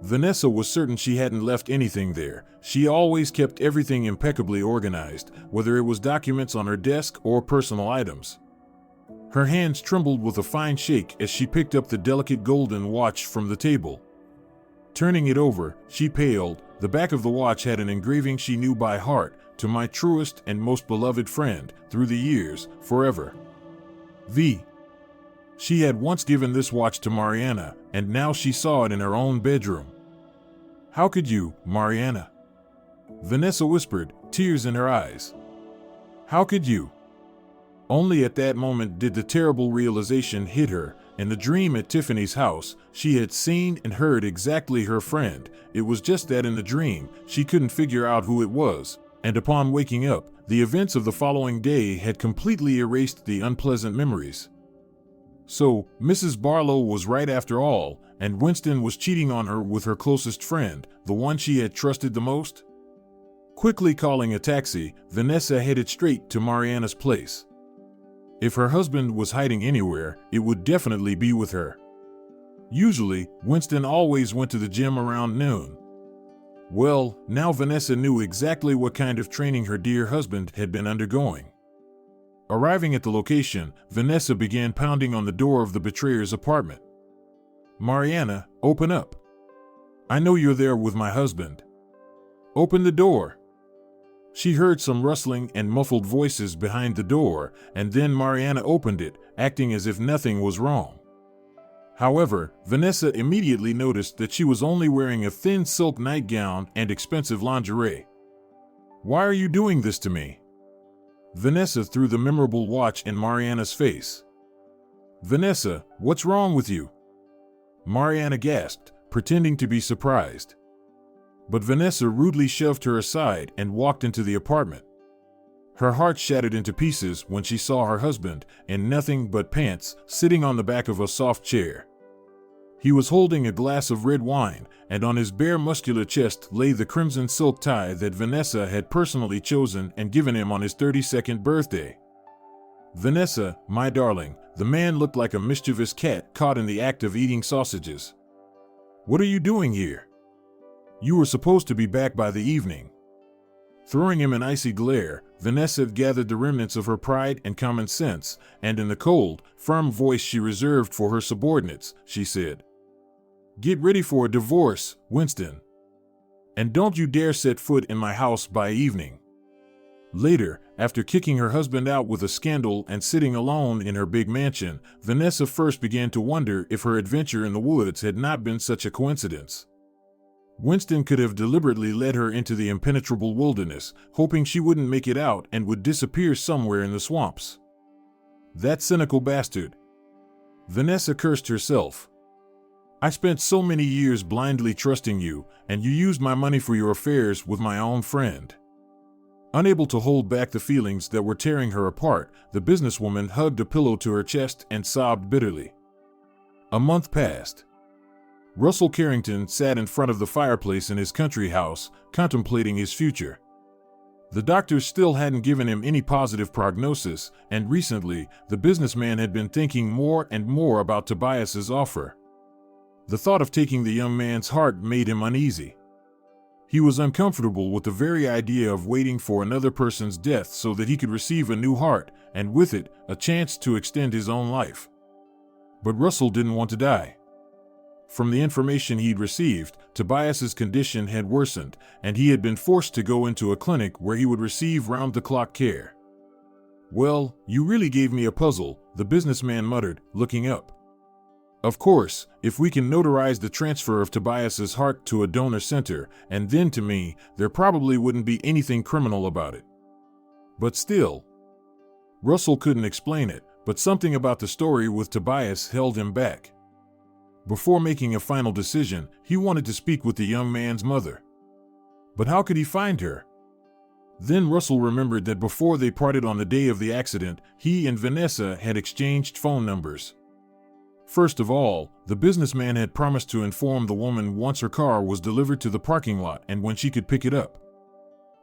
Vanessa was certain she hadn't left anything there. She always kept everything impeccably organized, whether it was documents on her desk or personal items. Her hands trembled with a fine shake as she picked up the delicate golden watch from the table. Turning it over, she paled. The back of the watch had an engraving she knew by heart: "To my truest and most beloved friend, through the years, forever." She had once given this watch to Mariana, and now she saw it in her own bedroom. "How could you, Mariana?" Vanessa whispered, tears in her eyes. "How could you?" Only at that moment did the terrible realization hit her. In the dream at Tiffany's house, she had seen and heard exactly her friend. It was just that in the dream, she couldn't figure out who it was, and upon waking up, the events of the following day had completely erased the unpleasant memories. So, Mrs. Barlow was right after all, and Winston was cheating on her with her closest friend, the one she had trusted the most? Quickly calling a taxi, Vanessa headed straight to Mariana's place. If her husband was hiding anywhere, it would definitely be with her. Usually, Winston always went to the gym around noon. Well, now Vanessa knew exactly what kind of training her dear husband had been undergoing. Arriving at the location, Vanessa began pounding on the door of the betrayer's apartment. "Mariana, open up. I know you're there with my husband. Open the door." She heard some rustling and muffled voices behind the door, and then Mariana opened it, acting as if nothing was wrong. However, Vanessa immediately noticed that she was only wearing a thin silk nightgown and expensive lingerie. "Why are you doing this to me?" Vanessa threw the memorable watch in Mariana's face. "Vanessa, what's wrong with you?" Mariana gasped, pretending to be surprised. But Vanessa rudely shoved her aside and walked into the apartment. Her heart shattered into pieces when she saw her husband, in nothing but pants, sitting on the back of a soft chair. He was holding a glass of red wine, and on his bare muscular chest lay the crimson silk tie that Vanessa had personally chosen and given him on his 32nd birthday. "Vanessa, my darling," the man looked like a mischievous cat caught in the act of eating sausages. "What are you doing here? You were supposed to be back by the evening." Throwing him an icy glare, Vanessa gathered the remnants of her pride and common sense, and in the cold, firm voice she reserved for her subordinates, she said, "Get ready for a divorce, Winston." And don't you dare set foot in my house by evening. Later, after kicking her husband out with a scandal and sitting alone in her big mansion, Vanessa first began to wonder if her adventure in the woods had not been such a coincidence. Winston could have deliberately led her into the impenetrable wilderness, hoping she wouldn't make it out and would disappear somewhere in the swamps. That cynical bastard. Vanessa cursed herself. I spent so many years blindly trusting you, and you used my money for your affairs with my own friend. Unable to hold back the feelings that were tearing her apart, the businesswoman hugged a pillow to her chest and sobbed bitterly. A month passed. Russell Carrington sat in front of the fireplace in his country house, contemplating his future. The doctors still hadn't given him any positive prognosis, and recently, the businessman had been thinking more and more about Tobias's offer. The thought of taking the young man's heart made him uneasy. He was uncomfortable with the very idea of waiting for another person's death so that he could receive a new heart, and with it, a chance to extend his own life. But Russell didn't want to die. From the information he'd received, Tobias's condition had worsened, and he had been forced to go into a clinic where he would receive round-the-clock care. Well, you really gave me a puzzle, the businessman muttered, looking up. Of course, if we can notarize the transfer of Tobias's heart to a donor center, and then to me, there probably wouldn't be anything criminal about it. But still, Russell couldn't explain it, but something about the story with Tobias held him back. Before making a final decision, he wanted to speak with the young man's mother. But how could he find her? Then Russell remembered that before they parted on the day of the accident, he and Vanessa had exchanged phone numbers. First of all, the businessman had promised to inform the woman once her car was delivered to the parking lot and when she could pick it up.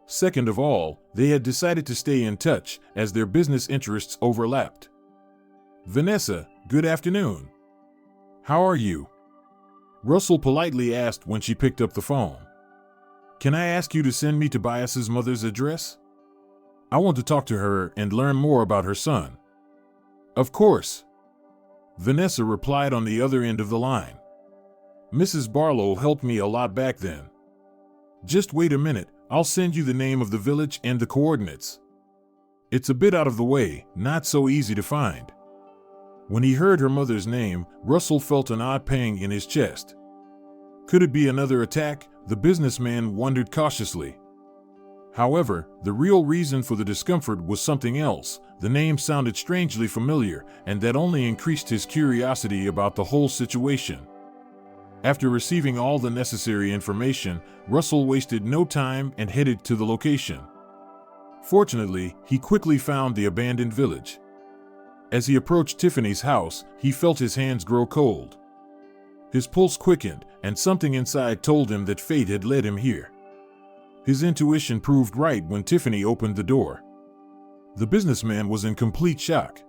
Second of all, they had decided to stay in touch as their business interests overlapped. Vanessa, good afternoon. How are you? Russell politely asked when she picked up the phone. Can I ask you to send me Tobias's mother's address? I want to talk to her and learn more about her son. Of course. Vanessa replied on the other end of the line. Mrs. Barlow helped me a lot back then. Just wait a minute, I'll send you the name of the village and the coordinates. It's a bit out of the way, not so easy to find. When he heard her mother's name, Russell felt an odd pang in his chest. Could it be another attack? The businessman wondered cautiously. However, the real reason for the discomfort was something else. The name sounded strangely familiar, and that only increased his curiosity about the whole situation. After receiving all the necessary information, Russell wasted no time and headed to the location. Fortunately, he quickly found the abandoned village. As he approached Tiffany's house, he felt his hands grow cold. His pulse quickened, and something inside told him that fate had led him here. His intuition proved right when Tiffany opened the door. The businessman was in complete shock.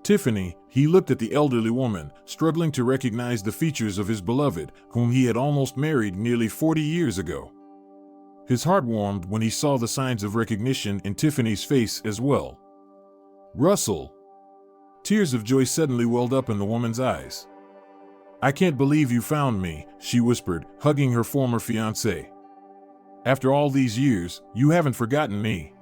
Tiffany, he looked at the elderly woman, struggling to recognize the features of his beloved, whom he had almost married nearly 40 years ago. His heart warmed when he saw the signs of recognition in Tiffany's face as well. Russell! Tears of joy suddenly welled up in the woman's eyes. I can't believe you found me, she whispered, hugging her former fiancé. After all these years, you haven't forgotten me.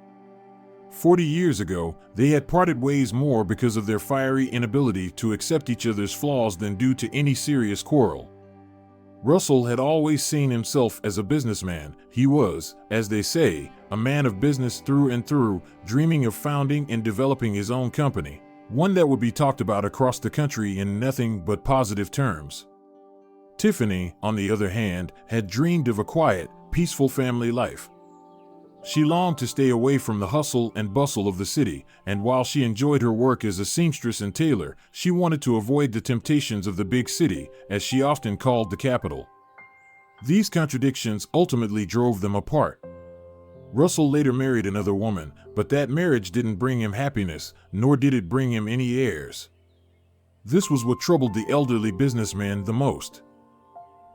40 years ago, they had parted ways more because of their fiery inability to accept each other's flaws than due to any serious quarrel. Russell had always seen himself as a businessman. He was, as they say, a man of business through and through, dreaming of founding and developing his own company, one that would be talked about across the country in nothing but positive terms. Tiffany, on the other hand, had dreamed of a quiet, peaceful family life. She longed to stay away from the hustle and bustle of the city, and while she enjoyed her work as a seamstress and tailor, she wanted to avoid the temptations of the big city, as she often called the capital. These contradictions ultimately drove them apart. Russell later married another woman, but that marriage didn't bring him happiness, nor did it bring him any heirs. This was what troubled the elderly businessman the most.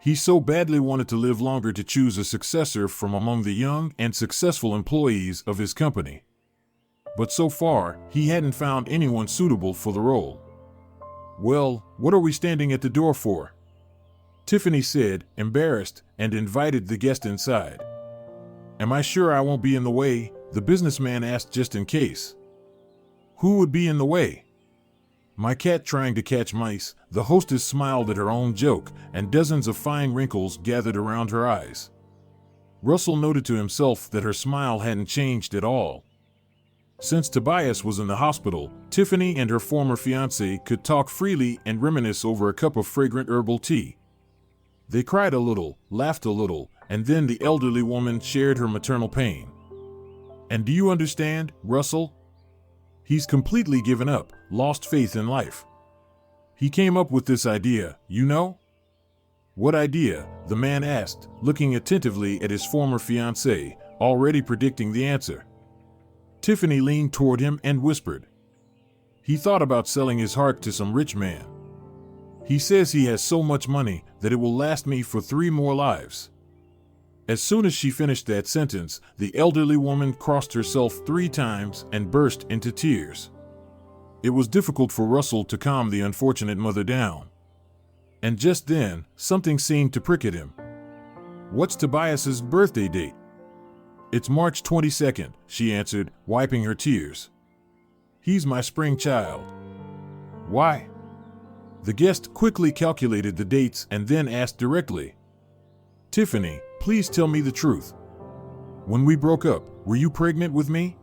He so badly wanted to live longer to choose a successor from among the young and successful employees of his company. But so far, he hadn't found anyone suitable for the role. Well, what are we standing at the door for? Tiffany said, embarrassed, and invited the guest inside. Am I sure I won't be in the way? The businessman asked just in case. Who would be in the way? My cat trying to catch mice. The hostess smiled at her own joke, and dozens of fine wrinkles gathered around her eyes. Russell noted to himself that her smile hadn't changed at all. Since Tobias was in the hospital, Tiffany and her former fiancé could talk freely and reminisce over a cup of fragrant herbal tea. They cried a little, laughed a little, and then the elderly woman shared her maternal pain. And do you understand, Russell? He's completely given up, lost faith in life. He came up with this idea, you know? What idea? The man asked, looking attentively at his former fiancée, already predicting the answer. Tiffany leaned toward him and whispered. He thought about selling his heart to some rich man. He says he has so much money that it will last me for 3 more lives. As soon as she finished that sentence, the elderly woman crossed herself 3 times and burst into tears. It was difficult for Russell to calm the unfortunate mother down. And just then, something seemed to prick at him. What's Tobias's birthday date? It's March 22nd, she answered, wiping her tears. He's my spring child. Why? The guest quickly calculated the dates and then asked directly. Tiffany, please tell me the truth. When we broke up, were you pregnant with me?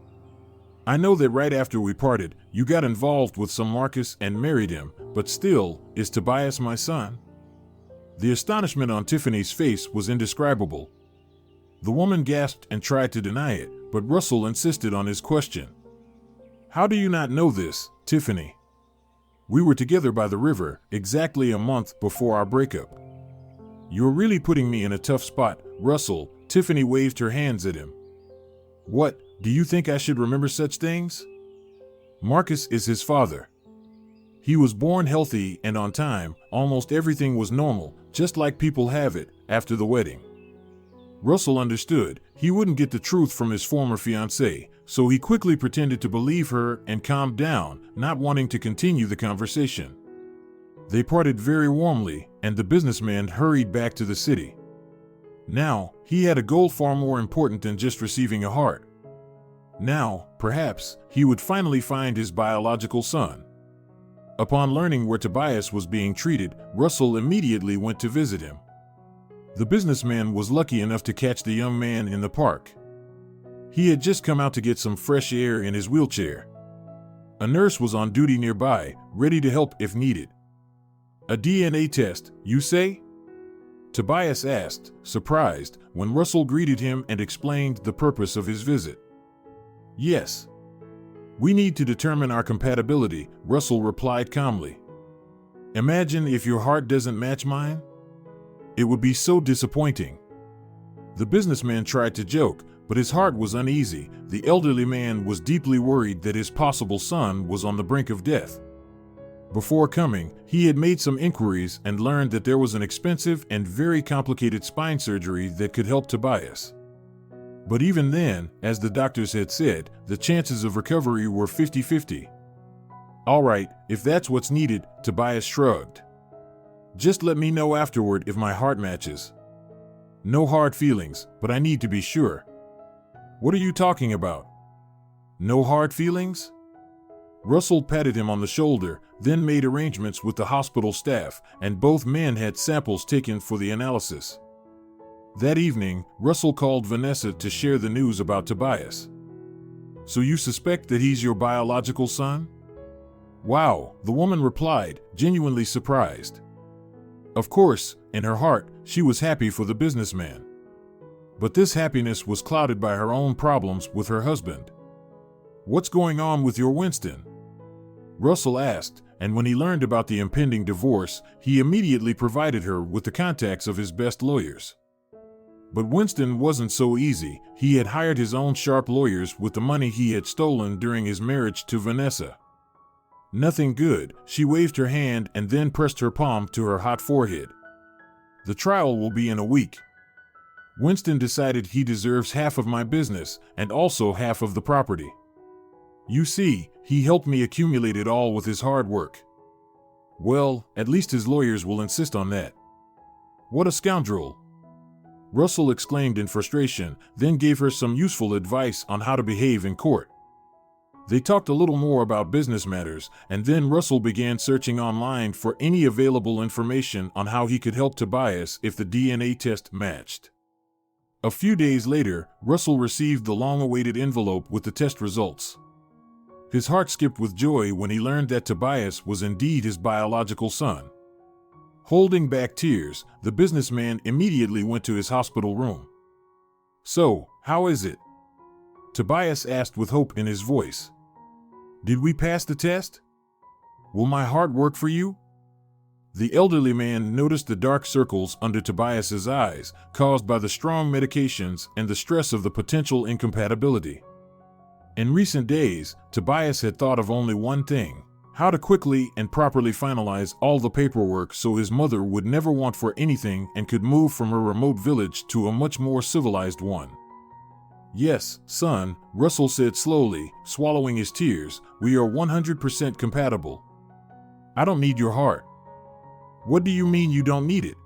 I know that right after we parted, you got involved with some Marcus and married him, but still, is Tobias my son? The astonishment on Tiffany's face was indescribable. The woman gasped and tried to deny it, but Russell insisted on his question. How do you not know this, Tiffany? We were together by the river exactly a month before our breakup. You're really putting me in a tough spot, Russell. Tiffany waved her hands at him. What, do you think I should remember such things? Marcus is his father. He was born healthy and on time, almost everything was normal, just like people have it, after the wedding. Russell understood he wouldn't get the truth from his former fiancée, so he quickly pretended to believe her and calmed down, not wanting to continue the conversation. They parted very warmly, and the businessman hurried back to the city. Now, he had a goal far more important than just receiving a heart. Now, perhaps, he would finally find his biological son. Upon learning where Tobias was being treated, Russell immediately went to visit him. The businessman was lucky enough to catch the young man in the park. He had just come out to get some fresh air in his wheelchair. A nurse was on duty nearby, ready to help if needed. A DNA test, you say? Tobias asked, surprised, when Russell greeted him and explained the purpose of his visit. Yes. We need to determine our compatibility, Russell replied calmly. Imagine if your heart doesn't match mine? It would be so disappointing. The businessman tried to joke, but his heart was uneasy. The elderly man was deeply worried that his possible son was on the brink of death. Before coming, he had made some inquiries and learned that there was an expensive and very complicated spine surgery that could help Tobias. But even then, as the doctors had said, the chances of recovery were 50-50. All right, if that's what's needed, Tobias shrugged. Just let me know afterward if my heart matches. No hard feelings, but I need to be sure. What are you talking about? No hard feelings? Russell patted him on the shoulder, then made arrangements with the hospital staff, and both men had samples taken for the analysis. That evening, Russell called Vanessa to share the news about Tobias. So you suspect that he's your biological son? Wow, the woman replied, genuinely surprised. Of course, in her heart, she was happy for the businessman. But this happiness was clouded by her own problems with her husband. What's going on with your Winston? Russell asked, and when he learned about the impending divorce, he immediately provided her with the contacts of his best lawyers. But Winston wasn't so easy. He had hired his own sharp lawyers with the money he had stolen during his marriage to Vanessa. Nothing good. She waved her hand and then pressed her palm to her hot forehead. The trial will be in a week. Winston decided he deserves half of my business and also half of the property. You see, he helped me accumulate it all with his hard work. Well, at least his lawyers will insist on that. What a scoundrel! Russell exclaimed in frustration, then gave her some useful advice on how to behave in court. They talked a little more about business matters, and then Russell began searching online for any available information on how he could help Tobias if the DNA test matched. A few days later, Russell received the long-awaited envelope with the test results. His heart skipped with joy when he learned that Tobias was indeed his biological son. Holding back tears, the businessman immediately went to his hospital room. "So, how is it?" Tobias asked with hope in his voice. "Did we pass the test? Will my heart work for you?" The elderly man noticed the dark circles under Tobias's eyes, caused by the strong medications and the stress of the potential incompatibility. In recent days, Tobias had thought of only one thing: how to quickly and properly finalize all the paperwork so his mother would never want for anything and could move from her remote village to a much more civilized one. "Yes, son," Russell said slowly, swallowing his tears, "we are 100% compatible. I don't need your heart." "What do you mean you don't need it?"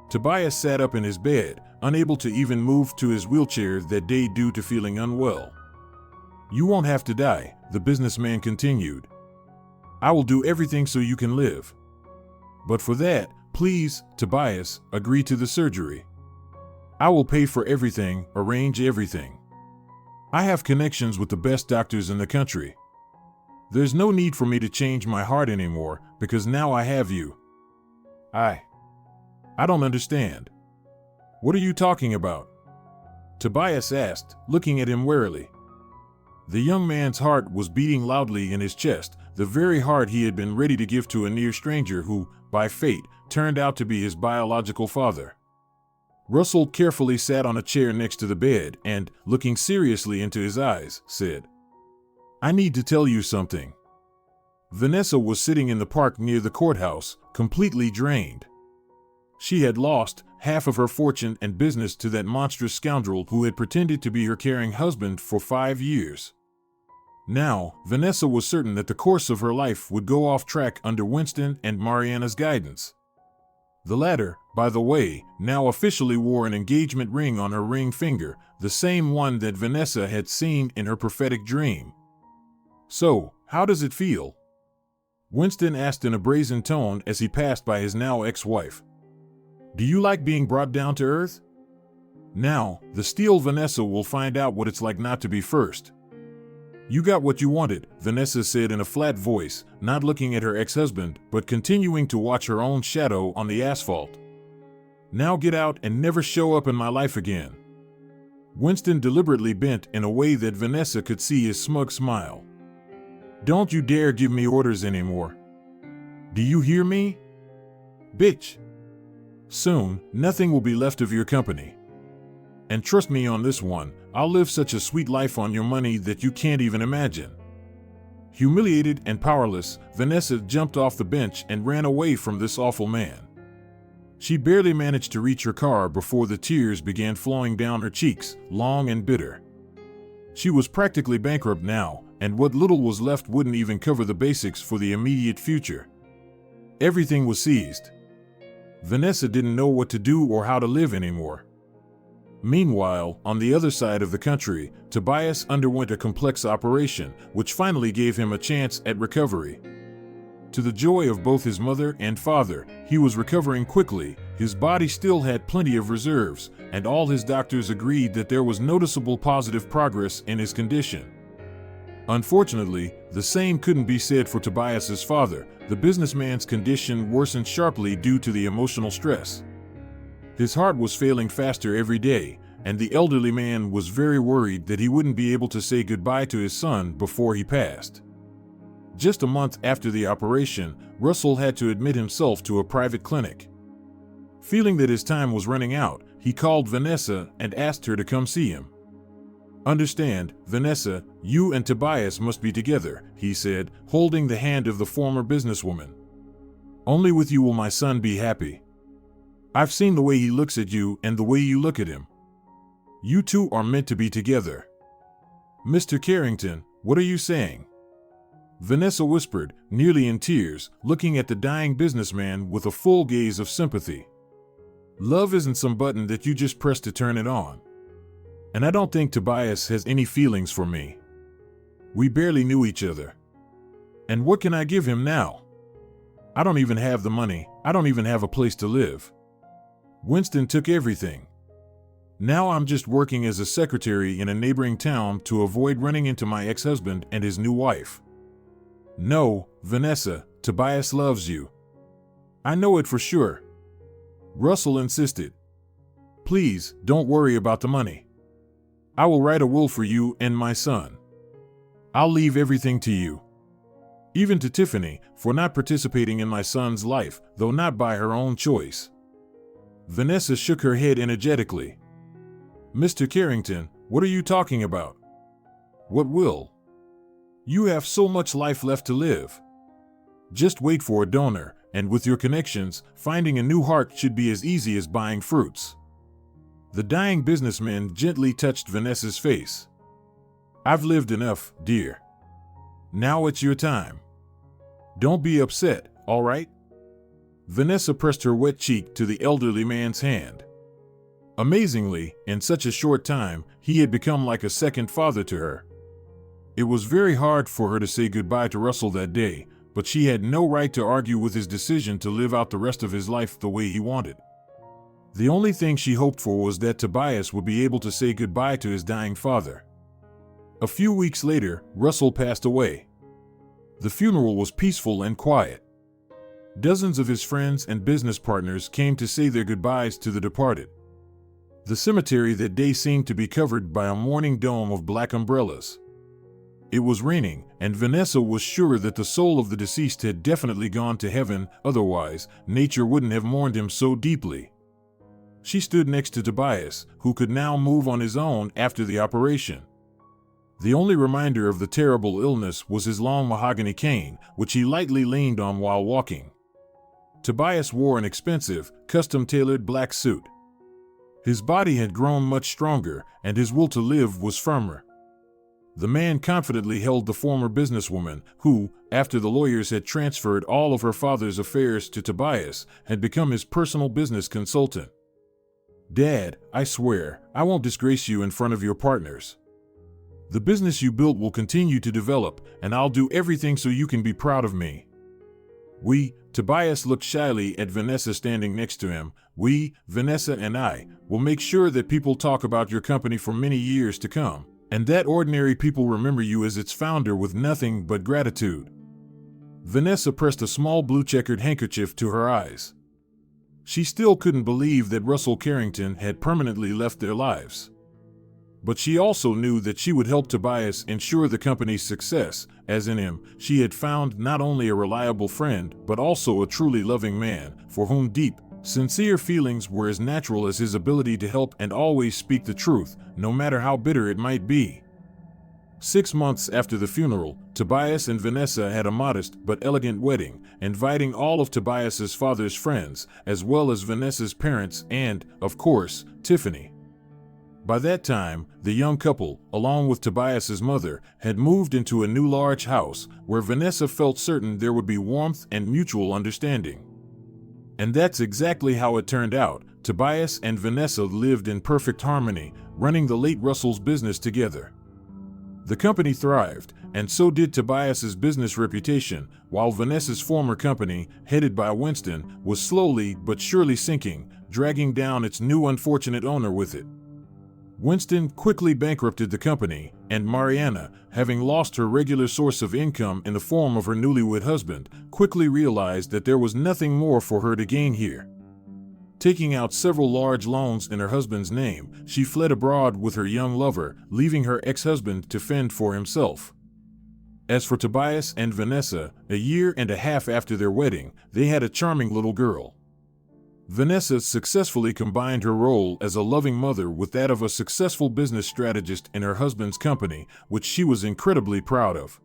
Tobias sat up in his bed, unable to even move to his wheelchair that day due to feeling unwell. "You won't have to die," the businessman continued. "I will do everything so you can live. But for that, please, Tobias, agree to the surgery. I will pay for everything, arrange everything. I have connections with the best doctors in the country. There's no need for me to change my heart anymore, because now I have you." I don't understand. What are you talking about?" Tobias asked, looking at him warily. The young man's heart was beating loudly in his chest, the very heart he had been ready to give to a near stranger who, by fate, turned out to be his biological father. Russell carefully sat on a chair next to the bed and, looking seriously into his eyes, said, "I need to tell you something." Vanessa was sitting in the park near the courthouse, completely drained. She had lost half of her fortune and business to that monstrous scoundrel who had pretended to be her caring husband for 5 years. Now, Vanessa was certain that the course of her life would go off track under Winston and Mariana's guidance. The latter, by the way, now officially wore an engagement ring on her ring finger, the same one that Vanessa had seen in her prophetic dream. "So, how does it feel?" Winston asked in a brazen tone as he passed by his now ex-wife. "Do you like being brought down to earth? Now, the steel Vanessa will find out what it's like not to be first." "You got what you wanted," Vanessa said in a flat voice, not looking at her ex-husband, but continuing to watch her own shadow on the asphalt. "Now get out and never show up in my life again." Winston deliberately bent in a way that Vanessa could see his smug smile. "Don't you dare give me orders anymore. Do you hear me? Bitch. Soon, nothing will be left of your company. And trust me on this one, I'll live such a sweet life on your money that you can't even imagine." Humiliated and powerless, Vanessa jumped off the bench and ran away from this awful man. She barely managed to reach her car before the tears began flowing down her cheeks, long and bitter. She was practically bankrupt now, and what little was left wouldn't even cover the basics for the immediate future. Everything was seized. Vanessa didn't know what to do or how to live anymore. Meanwhile, on the other side of the country, Tobias underwent a complex operation, which finally gave him a chance at recovery. To the joy of both his mother and father, he was recovering quickly, his body still had plenty of reserves, and all his doctors agreed that there was noticeable positive progress in his condition. Unfortunately, the same couldn't be said for Tobias's father. The businessman's condition worsened sharply due to the emotional stress. His heart was failing faster every day, and the elderly man was very worried that he wouldn't be able to say goodbye to his son before he passed. Just a month after the operation, Russell had to admit himself to a private clinic. Feeling that his time was running out, he called Vanessa and asked her to come see him. "Understand, Vanessa, you and Tobias must be together," he said, holding the hand of the former businesswoman. "Only with you will my son be happy. I've seen the way he looks at you and the way you look at him. You two are meant to be together." "Mr. Carrington, what are you saying?" Vanessa whispered, nearly in tears, looking at the dying businessman with a full gaze of sympathy. Love isn't some button that you just press to turn it on. And I don't think Tobias has any feelings for me. We barely knew each other. And what can I give him now? I don't even have the money. I don't even have a place to live. Winston took everything. Now I'm just working as a secretary in a neighboring town to avoid running into my ex-husband and his new wife. No, Vanessa, Tobias loves you. I know it for sure. Russell insisted. Please, don't worry about the money. I will write a will for you and my son. I'll leave everything to you. Even to Tiffany, for not participating in my son's life, though not by her own choice. Vanessa shook her head energetically. Mr. Carrington, what are you talking about? What will? You have so much life left to live. Just wait for a donor, and with your connections, finding a new heart should be as easy as buying fruits. The dying businessman gently touched Vanessa's face. I've lived enough, dear. Now it's your time. Don't be upset, all right? Vanessa pressed her wet cheek to the elderly man's hand. Amazingly, in such a short time, he had become like a second father to her. It was very hard for her to say goodbye to Russell that day, but she had no right to argue with his decision to live out the rest of his life the way he wanted. The only thing she hoped for was that Tobias would be able to say goodbye to his dying father. A few weeks later, Russell passed away. The funeral was peaceful and quiet. Dozens of his friends and business partners came to say their goodbyes to the departed. The cemetery that day seemed to be covered by a mourning dome of black umbrellas. It was raining, and Vanessa was sure that the soul of the deceased had definitely gone to heaven, otherwise, nature wouldn't have mourned him so deeply. She stood next to Tobias, who could now move on his own after the operation. The only reminder of the terrible illness was his long mahogany cane, which he lightly leaned on while walking. Tobias wore an expensive, custom-tailored black suit. His body had grown much stronger, and his will to live was firmer. The man confidently held the former businesswoman, who, after the lawyers had transferred all of her father's affairs to Tobias, had become his personal business consultant. Dad, I swear, I won't disgrace you in front of your partners. The business you built will continue to develop, and I'll do everything so you can be proud of me. Tobias looked shyly at Vanessa standing next to him. Vanessa and I, will make sure that people talk about your company for many years to come, and that ordinary people remember you as its founder with nothing but gratitude. Vanessa pressed a small blue checkered handkerchief to her eyes. She still couldn't believe that Russell Carrington had permanently left their lives. But she also knew that she would help Tobias ensure the company's success, as in him, she had found not only a reliable friend, but also a truly loving man, for whom deep, sincere feelings were as natural as his ability to help and always speak the truth, no matter how bitter it might be. 6 months after the funeral, Tobias and Vanessa had a modest but elegant wedding, inviting all of Tobias's father's friends, as well as Vanessa's parents and, of course, Tiffany. By that time, the young couple, along with Tobias's mother, had moved into a new large house where Vanessa felt certain there would be warmth and mutual understanding. And that's exactly how it turned out. Tobias and Vanessa lived in perfect harmony, running the late Russell's business together. The company thrived, and so did Tobias's business reputation, while Vanessa's former company, headed by Winston, was slowly but surely sinking, dragging down its new unfortunate owner with it. Winston quickly bankrupted the company, and Mariana, having lost her regular source of income in the form of her newlywed husband, quickly realized that there was nothing more for her to gain here. Taking out several large loans in her husband's name, she fled abroad with her young lover, leaving her ex-husband to fend for himself. As for Tobias and Vanessa, a year and a half after their wedding, they had a charming little girl. Vanessa successfully combined her role as a loving mother with that of a successful business strategist in her husband's company, which she was incredibly proud of.